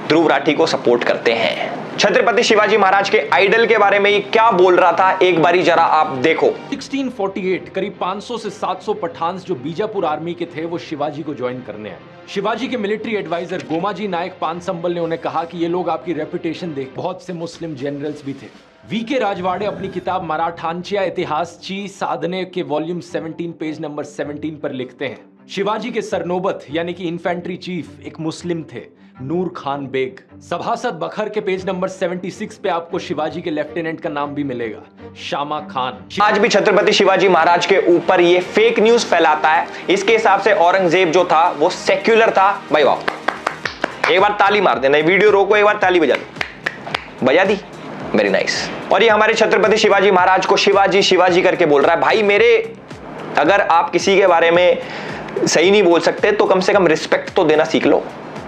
ध्रुव राठी को सपोर्ट करते हैं। छत्रपति शिवाजी महाराज के आइडल के बारे में ये क्या बोल रहा था, एक बारी जरा आप देखो। 1648 करीब 500 से 700 पठान जो बीजापुर आर्मी के थे वो शिवाजी को ज्वाइन करने आए। शिवाजी के मिलिट्री एडवाइजर गोमाजी नायक पानसंबल ने उन्हें कहा कि ये लोग आपकी रेपुटेशन देख। बहुत से मुस्लिम जनरल्स भी थे। वीके राजवाड़े अपनी किताब मराठांच्या इतिहासची साधने के वॉल्यूम 17 पेज नंबर 17 पर लिखते हैं, शिवाजी के सरनोबत यानी कि इन्फेंट्री चीफ एक मुस्लिम थे, नूर खान बेग। सभासद बखर के पेज नंबर 76 पे आपको शिवाजी के लेफ्टिनेंट का नाम भी मिलेगा, शामा खान। आज भी छत्रपति शिवाजी महाराज के ऊपर ये फेक न्यूज फैलाता है। इसके हिसाब से औरंगजेब जो था वो सेक्युलर था। भाई वाह, एक बार ताली मार देना, वीडियो रोको, एक बार ताली बजा दी, वेरी नाइस। और ये हमारे छत्रपति शिवाजी महाराज को शिवाजी शिवाजी करके बोल रहा है। भाई मेरे, अगर आप किसी के बारे में सही नहीं बोल सकते तो कम से कम रिस्पेक्ट तो देना सीख लो।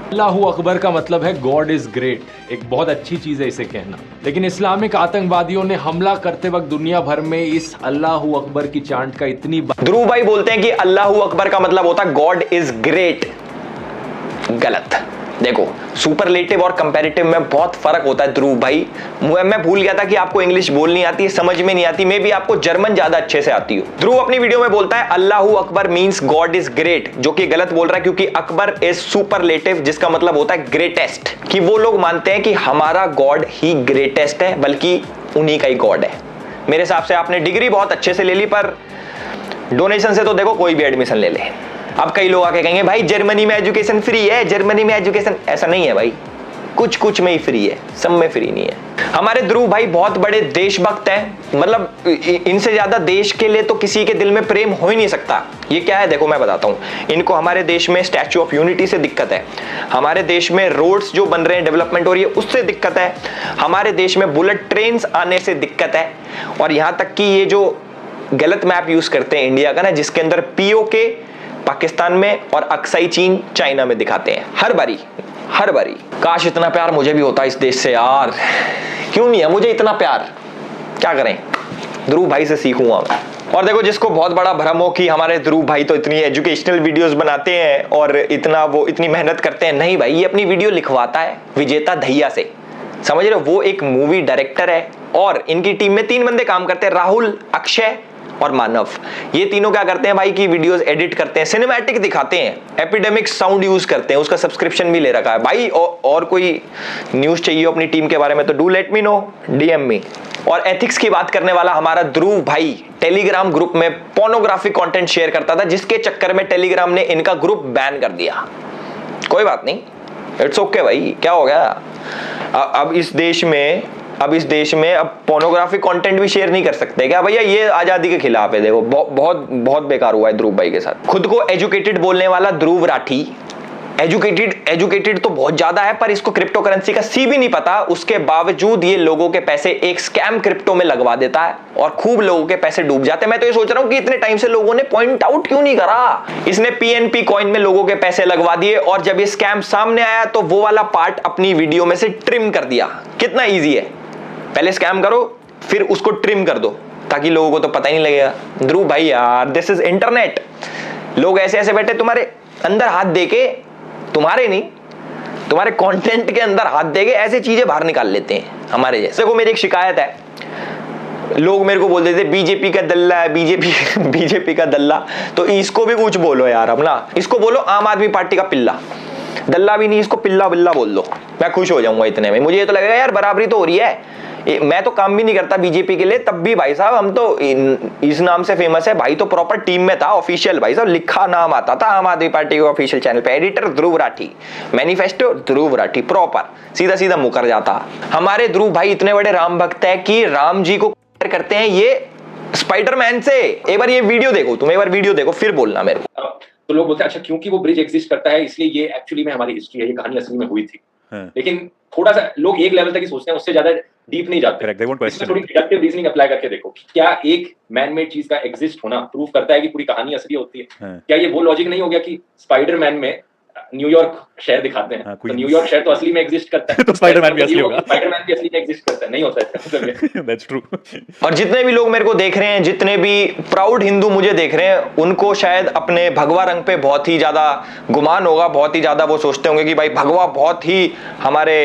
अल्लाहू अकबर का मतलब है गॉड इज ग्रेट, एक बहुत अच्छी चीज है इसे कहना। लेकिन इस्लामिक आतंकवादियों ने हमला करते वक्त दुनिया भर में इस अल्लाहू अकबर की चांट का इतनी ध्रुव भाई बोलते हैं कि अल्लाहू अकबर का मतलब होता है गॉड इज ग्रेट। गलत। देखो सुपरलेटिव और कंपैरेटिव में बहुत फर्क होता है ध्रुव भाई। मैं भूल गया था कि आपको इंग्लिश बोलनी आती है, समझ में नहीं आती, मे बी आपको जर्मन ज्यादा अच्छे से आती हो। ध्रुव अपनी वीडियो में बोलता है Allahu Akbar means God is great, जो कि गलत बोल रहा है क्योंकि अकबर इज सुपरलेटिव, जिसका मतलब होता है ग्रेटेस्ट, कि वो लोग मानते हैं कि हमारा गॉड ही ग्रेटेस्ट है, बल्कि उन्हीं का ही गॉड है। मेरे हिसाब से आपने डिग्री बहुत अच्छे से ले ली, पर डोनेशन से तो देखो कोई भी एडमिशन ले ले। अब कई लोग आके कहेंगे भाई जर्मनी में एजुकेशन फ्री है, जर्मनी में एजुकेशन, ऐसा नहीं है भाई, कुछ कुछ में ही फ्री है, सब में फ्री नहीं है। हमारे ध्रुव भाई बहुत बड़े देशभक्त हैं, मतलब इनसे ज्यादा देश के लिए तो किसी के दिल में प्रेम हो ही नहीं सकता। ये क्या है देखो मैं बताता हूँ। इनको हमारे देश में स्टैच्यू ऑफ यूनिटी से दिक्कत है, हमारे देश में रोड्स जो बन रहे हैं डेवलपमेंट हो रही है उससे दिक्कत है, हमारे देश में बुलेट ट्रेन आने से दिक्कत है, और यहां तक कि ये जो गलत मैप यूज करते हैं इंडिया का ना, जिसके अंदर पीओके पाकिस्तान में और अक्साई चीन चाइना में दिखाते हैं हर बारी। काश इतना प्यार मुझे भी होता इस देश से यार, क्यों नहीं है मुझे इतना प्यार, क्या करें, ध्रुव भाई से सीखूंगा मैं। और देखो जिसको बहुत बड़ा भ्रम हो कि हमारे ध्रुव भाई तो इतनी एजुकेशनल वीडियोस बनाते हैं और इतनी मेहनत करते हैं, नहीं भाई, ये अपनी वीडियो लिखवाता है विजेता दहिया से, समझ रहे हो। वो एक मूवी डायरेक्टर है और इनकी टीम में 3 बंदे काम करते हैं, राहुल, अक्षय और मानव। ये तीनों क्या करते हैं भाई कि वीडियोस एडिट करते हैं, सिनेमैटिक दिखाते हैं, एपिडेमिक साउंड यूज करते हैं, उसका सब्सक्रिप्शन भी ले रखा है भाई। और कोई न्यूज चाहिए अपनी टीम के बारे में तो do let me know, DM me. और एथिक्स की बात करने वाला हमारा ध्रुव भाई टेलीग्राम ग्रुप में पोर्नोग्राफिक कंटेंट शेयर करता था, जिसके चक्कर में टेलीग्राम ने इनका ग्रुप बैन कर दिया। कोई बात नहीं, इट्स ओके भाई, क्या हो गया। अब इस देश में अब पोर्नोग्राफिक कंटेंट भी शेयर नहीं कर सकते क्या भैया, ये आजादी के खिलाफ है। देखो बहुत बेकार हुआ है ध्रुव भाई के साथ। खुद को एजुकेटेड बोलने वाला ध्रुव राठी, एजुकेटेड तो बहुत ज्यादा है, पर इसको क्रिप्टो करेंसी का सी भी नहीं पता, उसके बावजूद ये लोगों के पैसे एक स्कैम क्रिप्टो में लगवा देता है और खूब लोगों के पैसे डूब जाते हैं। मैं तो ये सोच रहा हूं कि इतने टाइम से लोगों ने पॉइंट आउट क्यों नहीं करा। इसने पीएनपी कॉइन में लोगों के पैसे लगवा दिए और जब ये स्कैम सामने आया तो वो वाला पार्ट अपनी वीडियो में से ट्रिम कर दिया। कितना ईजी है, पहले स्कैम करो फिर उसको ट्रिम कर दो ताकि लोगों को तो पता ही नहीं लगेगा। ध्रुव भाई यार, दिस इज इंटरनेट। लोग ऐसे ऐसे बैठे तुम्हारे अंदर हाथ देके, तुम्हारे नहीं, तुम्हारे कंटेंट के अंदर हाथ देके ऐसे चीजें बाहर निकाल लेते हैं हमारे जैसे। देखो मेरी एक शिकायत है, लोग मेरे को बोल देते बीजेपी का दल्ला है, बीजेपी का दल्ला, तो इसको भी कुछ बोलो यार अपना, इसको बोलो आम आदमी पार्टी का पिल्ला। दल्ला भी नहीं, इसको पिल्ला बिल्ला बोल दो, मैं खुश हो जाऊंगा इतने में। मुझे ये तो लगेगा यार बराबरी तो हो रही है। मैं तो काम भी नहीं करता बीजेपी के लिए, तब भी भाई साहब हम तो इस नाम से फेमस है भाई, तो प्रॉपर टीम में था, ऑफिशियल भाई साहब लिखा नाम आता था आम आदमी पार्टी के ऑफिशियल चैनल पे, editor Dhruv Rathee, manifesto Dhruv Rathee, proper सीधा सीधा मुकर जाता। हमारे ध्रुव भाई इतने बड़े राम भक्त है कि राम जी को करते हैं ये स्पाइडरमैन से। एक बार ये वीडियो देखो, तुम एक बार वीडियो देखो फिर बोलना मेरे को। तो लोग बोलते हैं अच्छा क्योंकि वो ब्रिज एग्जिस्ट करता है इसलिए ये एक्चुअली में हमारी हिस्ट्री है, ये कहानी असली में हुई थी। लेकिन थोड़ा सा लोग एक लेवल तक ही सोचते हैं, उससे ज्यादा डीप नहीं जाते। इसमें थोड़ी डिडक्टिव रीजनिंग अप्लाई करके देखो, क्या एक मैन मेड चीज का एग्जिस्ट होना प्रूव करता है कि पूरी कहानी असली होती है? क्या ये वो लॉजिक नहीं हो गया कि स्पाइडरमैन में न्यूयॉर्क शहर दिखाते हैं, तो न्यूयॉर्क शहर तो असली में एग्जिस्ट करता है, तो स्पाइडरमैन भी असली होगा, स्पाइडरमैन भी असली में एग्जिस्ट करता है? नहीं होता है। That's true. और जितने भी लोग मेरे को देख रहे हैं, जितने भी प्राउड हिंदू मुझे देख रहे हैं, उनको शायद अपने भगवा रंग पे बहुत ही ज्यादा गुमान होगा, बहुत ही ज्यादा वो सोचते होंगे कि भाई भगवा बहुत ही हमारे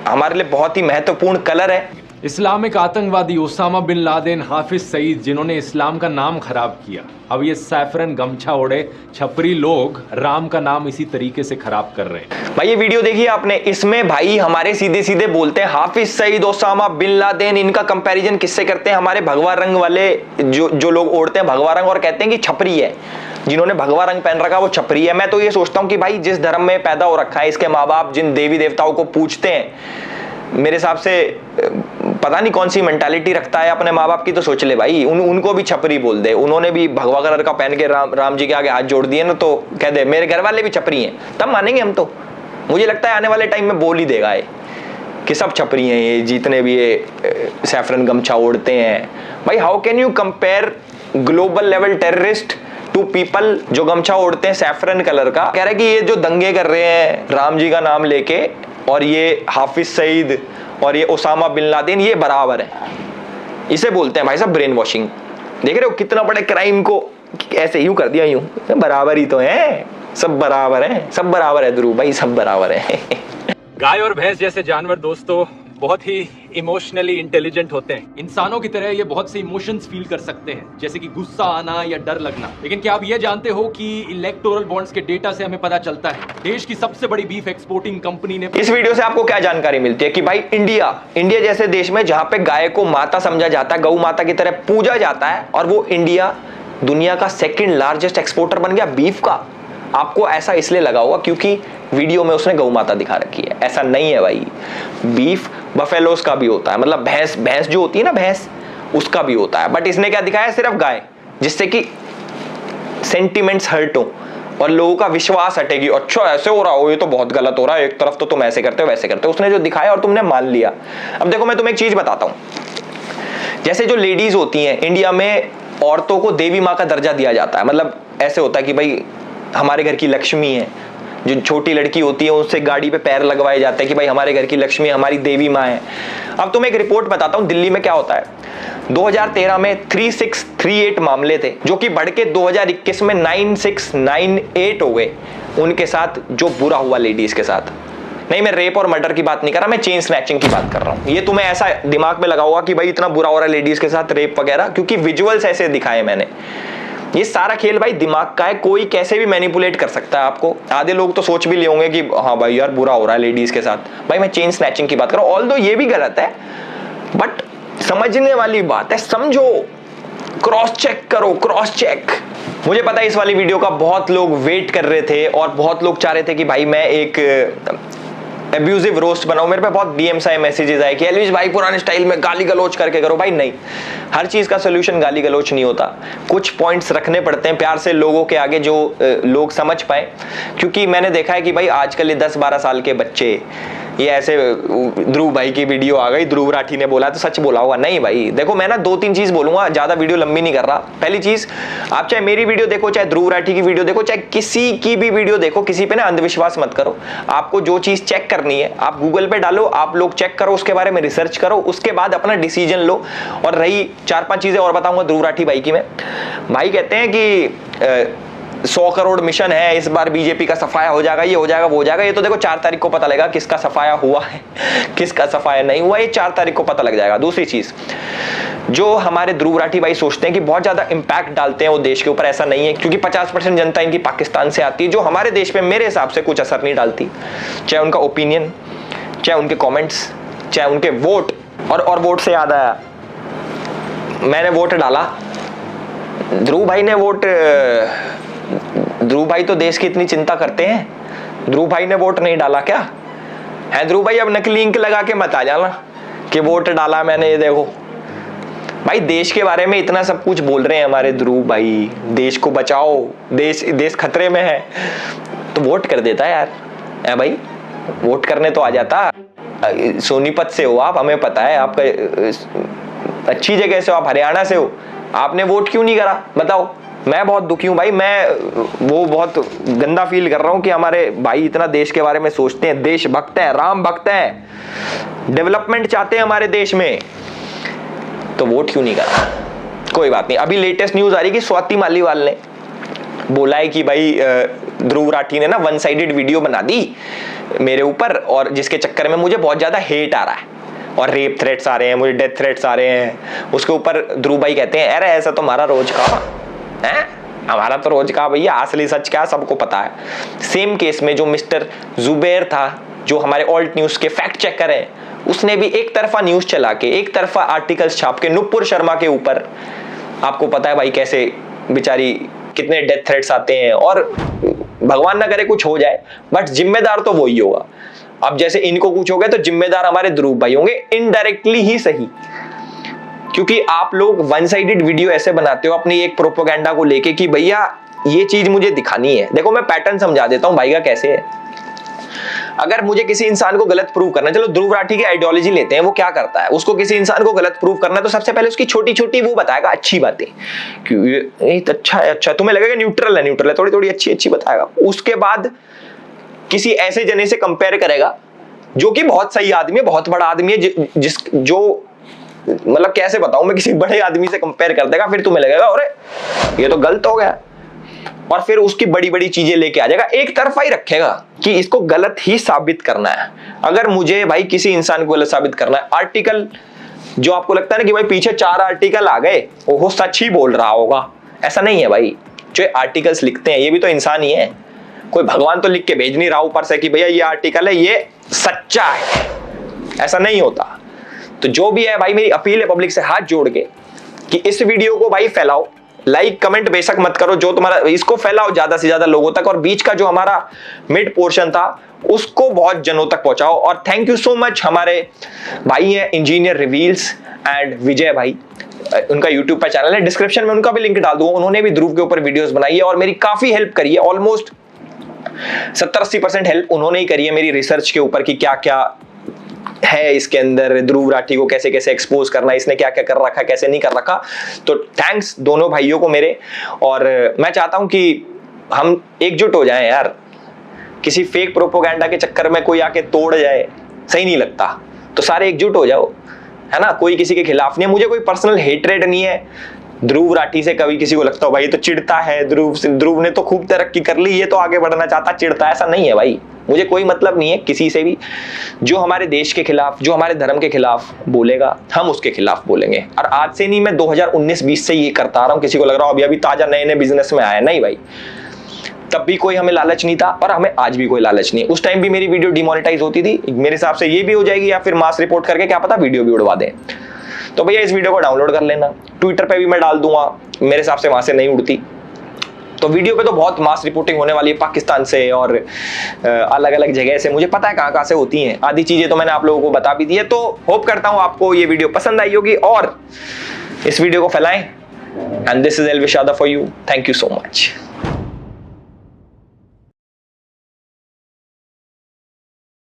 हमारे लिए बहुत ही महत्वपूर्ण कलर है। इस्लामिक आतंकवादी Osama bin Laden, Hafiz Saeed, जिन्होंने इस्लाम का नाम खराब किया, अब ये सैफरन गमछा ओढ़े छपरी लोग राम का नाम इसी तरीके से खराब कर रहे हैं। भाई ये वीडियो देखिए आपने, इसमें भाई हमारे सीधे सीधे बोलते हैं Hafiz Saeed, Osama bin Laden, इनका कंपैरिजन किससे करते हैं? हमारे भगवा रंग वाले जो लोग ओढ़ते हैं भगवा रंग और कहते हैं कि छपरी है, जिन्होंने भगवा रंग पहन रखा वो छपरी है। मैं तो ये सोचता हूं कि भाई जिस धर्म में पैदा हो रखा है, इसके माँ बाप जिन देवी देवताओं को पूजते हैं, मेरे हिसाब से पता नहीं कौन सी मेंटालिटी रखता है अपने माँ बाप की, तो सोच ले भाई उनको भी छपरी बोल दे। उन्होंने भी भगवा कलर का पहन के राम जी के आगे हाथ जोड़ दिए ना, तो कह दे मेरे घर वाले भी छपरी हैं, तब मानेंगे हम। तो मुझे लगता है आने वाले टाइम में बोल ही देगा ये कि सब छपरी हैं, ये जितने भी ये सैफरन गमछा ओढ़ते हैं। भाई how can you compare global level terrorist to people जो गमछा ओढ़ते हैं सैफरन कलर का? कह रहे हैं कि ये जो दंगे कर रहे हैं राम जी का नाम लेके, और ये हाफिज सईद और ये ओसामा बिन लादेन, ये बराबर है। इसे बोलते हैं भाई साहब ब्रेन वॉशिंग। देख रहे हो कितना बड़े क्राइम को ऐसे यूं कर दिया, यूं बराबर ही तो है। सब बराबर है, सब बराबर है ध्रुव भाई, सब बराबर है। गाय और भैंस जैसे जानवर दोस्तों बहुत ही इमोशनली इंटेलिजेंट होते हैं। इंसानों की तरह ये बहुत से इमोशंस फील कर सकते हैं, जैसे कि गुस्सा आना या डर लगना। लेकिन क्या आप ये जानते हो कि इलेक्टोरल बॉन्ड्स के डेटा से हमें पता चलता है देश की सबसे बड़ी बीफ एक्सपोर्टिंग कंपनी ने। इस वीडियो से आपको क्या जानकारी मिलती है कि भाई इंडिया जैसे देश में जहां पे गाय को माता समझा जाता है, गौ माता की तरह पूजा जाता है, और वो इंडिया दुनिया का सेकंड लार्जेस्ट एक्सपोर्टर बन गया बीफ का। आपको ऐसा इसलिए लगा होगा क्योंकि वीडियो में उसने गौ माता दिखा रखी है। ऐसा नहीं है भाई, बीफ बफेलोस का भी होता है, मतलब भैंस जो होती है ना, भैंस, उसका भी होता है। बट इसने क्या दिखाया, सिर्फ गाय, जिससे कि सेंटिमेंट्स हर्ट हो और लोगों का विश्वास हटेगी। अच्छा ऐसे हो रहा हो, ये तो बहुत गलत हो रहा है, एक तरफ तो तुम ऐसे करते हो वैसे करते हो। उसने जो दिखाया और तुमने मान लिया। अब देखो मैं तुम्हें एक चीज बताता हूं, जैसे जो लेडीज होती हैं इंडिया में, औरतों को देवी माँ का दर्जा दिया जाता है। मतलब ऐसे होता है कि भाई हमारे घर की लक्ष्मी है, जो छोटी लड़की होती है उससे गाड़ी पे पैर लगवाए जाते हैं कि भाई हमारे घर की लक्ष्मी हमारी देवी माँ है। अब तुम्हें एक रिपोर्ट बताता हूं दिल्ली में क्या होता है। 2013 में 3638 मामले थे, जो कि बढ़ के 2021 में 9698 हो गए उनके साथ जो बुरा हुआ लेडीज के साथ। नहीं, मैं रेप और मर्डर की बात नहीं कर रहा, मैं चेन स्नैचिंग की बात कर रहा हूं। ये तुम्हें ऐसा दिमाग में लगा होगा कि भाई इतना बुरा हो रहा है लेडीज के साथ, रेप वगैरह, क्योंकि विजुअल्स ऐसे दिखाए मैंने। ये सारा खेल भाई दिमाग का है, कोई कैसे भी मैनिपुलेट कर सकता है आपको। आधे लोग तो सोच भी लिए होंगे कि हाँ भाई यार बुरा हो रहा है लेडीज के साथ। भाई मैं चेन स्नैचिंग की बात कर रहा हूं, ऑल्दो ये भी गलत है, बट समझने वाली बात है, समझो, क्रॉस चेक करो, क्रॉस चेक। मुझे पता है इस वाली वीडियो का बहुत लोग वेट कर रहे थे और बहुत लोग चाह रहे थे कि भाई मैं एक एब्यूजिव रोस्ट बनाऊं। मेरे पे बहुत डीएम्स आए, मैसेजेस आए कि एलविश भाई पुराने स्टाइल में गाली गलोच करके करो। भाई नहीं, हर चीज का सोल्यूशन गाली गलोच नहीं होता। कुछ पॉइंट्स रखने पड़ते हैं प्यार से लोगों के आगे, जो लोग समझ पाए। क्योंकि मैंने देखा है कि भाई आजकल ये 10-12 साल के बच्चे, ये ऐसे ध्रुव भाई की वीडियो आ गई, ध्रुव राठी ने बोला तो सच बोला होगा। नहीं भाई, देखो मैं ना 2-3 चीज बोलूंगा, ज्यादा वीडियो लंबी नहीं कर रहा। पहली चीज, आप चाहे मेरी वीडियो देखो, चाहे ध्रुव राठी की वीडियो देखो, चाहे किसी की भी वीडियो देखो, किसी पे ना अंधविश्वास मत करो। आपको जो चीज चेक करनी है आप गूगल पे डालो, आप लोग चेक करो, उसके बारे में रिसर्च करो, उसके बाद अपना डिसीजन लो। और रही 4-5 चीजें और बताऊंगा ध्रुव राठी भाई की। मैं भाई कहते हैं कि 100 करोड़ मिशन है, इस बार बीजेपी का सफाया हो जाएगा, ये हो जाएगा, वो हो जाएगा। ये तो देखो 4 तारीख को पता लगेगा किसका सफाया हुआ है, किसका सफाया नहीं हुआ, ये 4 तारीख को पता लग जाएगा। दूसरी चीज, जो हमारे ध्रुव राठी भाई सोचते हैं कि बहुत ज्यादा इंपैक्ट डालते हैं वो देश के ऊपर, ऐसा नहीं है, क्योंकि 50% जनता इनकी पाकिस्तान से आती है, जो हमारे देश में मेरे हिसाब से कुछ असर नहीं डालती। चाहे उनका ओपिनियन, चाहे उनके कमेंट्स, चाहे उनके वोट। और वोट से याद आया, मैंने वोट डाला, ध्रुव भाई ने वोट, ध्रुव भाई तो देश की इतनी चिंता करते हैं, ध्रुव भाई ने वोट नहीं डाला क्या है? ध्रुव भाई अब नकली इंक लगा के मत आ जाना कि वोट डाला मैंने, ये देखो भाई देश के बारे में इतना सब कुछ बोल रहे हैं हमारे ध्रुव भाई, देश को बचाओ, देश खतरे में है, तो वोट कर देता यार। है भाई, वोट करने तो आ जाता। सोनीपत से हो आप, हमें पता है, आप अच्छी जगह से हो, आप हरियाणा से हो, आपने वोट क्यों नहीं करा बताओ? मैं बहुत दुखी हूं भाई, मैं वो बहुत गंदा फील कर रहा हूं कि हमारे भाई इतना देश के बारे में सोचते हैं, देशभक्त हैं, राम भक्त हैं, डेवलपमेंट चाहते हैं हमारे देश में, तो वोट क्यों नहीं करा? कोई बात नहीं। अभी लेटेस्ट न्यूज आ रही है कि स्वाति मालीवाल ने बोला है कि भाई ध्रुव राठी ने ना 1 साइडेड वीडियो बना दी मेरे ऊपर, और जिसके चक्कर में मुझे बहुत ज्यादा हेट आ रहा है और रेप थ्रेट्स आ रहे हैं, मुझे डेथ थ्रेट्स आ रहे हैं। उसके ऊपर ध्रुव भाई कहते हैं अरे ऐसा तो हमारा रोज का है, हमारा तो रोज का भैया, असली सच क्या सबको पता है। सेम केस में जो मिस्टर जुबैर था, जो हमारे ऑल्ट न्यूज के फैक्ट चेकर हैं, उसने भी एक तरफा न्यूज चला के, एक तरफा आर्टिकल्स छाप के नुपुर शर्मा के ऊपर, आपको पता है भाई कैसे बेचारी कितने डेथ थ्रेट्स आते हैं, और भगवान ना करे कुछ हो जाए, बट जिम्मेदार तो वही होगा। अब जैसे इनको कुछ हो गया तो जिम्मेदार हमारे ध्रुव भाई होंगे, इनडायरेक्टली ही सही, क्योंकि आप लोग 1 साइडेड वीडियो ऐसे बनाते हो अपनी एक प्रोपेगेंडा को लेके कि भैया ये चीज मुझे दिखानी है। देखो मैं पैटर्न समझा देता हूं भाई का कैसे है। अगर मुझे किसी इंसान को गलत प्रूव करना है, चलो ध्रुव राठी की आइडियोलॉजी लेते हैं, वो क्या करता है, उसको किसी इंसान को गलत प्रूव करना है तो सबसे पहले उसकी छोटी छोटी वो बताएगा अच्छी बातें, क्यों अच्छा है, अच्छा तुम्हें लगेगा न्यूट्रल है, थोड़ी थोड़ी अच्छी बताएगा। उसके बाद किसी ऐसे जने से कंपेयर करेगा जो कि बहुत सही आदमी है, बहुत बड़ा आदमी है, जो मतलब कैसे बताऊं मैं, किसी बड़े आदमी से कंपेयर कर देगा, फिर तुम्हें लगेगा अरे ये तो गलत हो गया। और फिर उसकी बड़ी बड़ी चीजें लेके आ जाएगा, एक तरफा ही रखेगा कि इसको गलत ही साबित करना है। अगर मुझे भाई किसी इंसान को गलत साबित करना है, आर्टिकल जो आपको लगता है ना कि भाई पीछे 4 आर्टिकल आ गए वो सच ही बोल रहा होगा, ऐसा नहीं है भाई। जो आर्टिकल्स लिखते हैं ये भी तो इंसान ही है, कोई भगवान तो लिख के भेज नहीं रहा ऊपर से कि भैया ये आर्टिकल है ये सच्चा है, ऐसा नहीं होता। तो जो भी है भाई, मेरी अपील है पब्लिक से हाथ जोड़ के कि इस वीडियो को भाई फैलाओ, लाइक कमेंट बेशक मत करो, जो तुम्हारा इसको फैलाओ ज्यादा से ज्यादा लोगों तक, और बीच का जो हमारा मिड पोर्शन था उसको बहुत जनों तक पहुंचाओ। और थैंक यू सो मच, हमारे भाई हैं इंजीनियर रिवील्स एंड विजय भाई, उनका यूट्यूब पर चैनल है, डिस्क्रिप्शन में उनका भी लिंक डाल दूंगा। उन्होंने भी ध्रुव के ऊपर वीडियोस बनाई है और मेरी काफी हेल्प करी है, ऑलमोस्ट 70-80% हेल्प उन्होंने ही करी है मेरी रिसर्च के ऊपर कि क्या क्या है इसके अंदर, ध्रुव राठी को कैसे कैसे एक्सपोज करना, इसने क्या क्या कर रखा कैसे नहीं कर रखा। तो थैंक्स दोनों भाइयों को मेरे, और मैं चाहता हूं कि हम एकजुट हो जाएं यार, किसी फेक प्रोपोगेंडा के चक्कर में कोई आके तोड़ जाए सही नहीं लगता, तो सारे एकजुट हो जाओ, है ना। कोई किसी के खिलाफ नहीं है, मुझे कोई पर्सनल हेटरेट नहीं है ध्रुव राठी से। कभी किसी को लगता हो भाई तो चिढ़ता है ध्रुव ने तो खूब तरक्की कर ली, ये तो आगे बढ़ना चाहता, चिढ़ता, ऐसा नहीं है भाई। मुझे कोई मतलब नहीं है किसी से भी, जो हमारे देश के खिलाफ, जो हमारे धर्म के खिलाफ बोलेगा हम उसके खिलाफ बोलेंगे। और आज से नहीं, मैं 2019-20 से ये करता आ रहा हूँ। किसी को लग रहा हो अभी ताजा नए नए बिजनेस में आया, नहीं भाई, तब भी कोई हमें लालच नहीं था और हमें आज भी कोई लालच नहीं है। उस टाइम भी मेरी वीडियो डिमोनेटाइज होती थी, मेरे हिसाब से ये भी हो जाएगी, या फिर मास रिपोर्ट करके क्या पता वीडियो भी उड़वा दें। तो भैया इस वीडियो को डाउनलोड कर लेना, ट्विटर पे भी मैं डाल दूंगा, मेरे हिसाब से वहां से नहीं उड़ती। तो वीडियो पे तो बहुत मास रिपोर्टिंग होने वाली है पाकिस्तान से और अलग अलग जगह से, मुझे पता है कहां से होती हैं, आधी चीजें तो मैंने आप लोगों को बता भी दी है। तो होप करता हूं आपको ये वीडियो पसंद आई होगी और इस वीडियो को फैलाएं। And this is Elvish Yadav for you, thank you so much.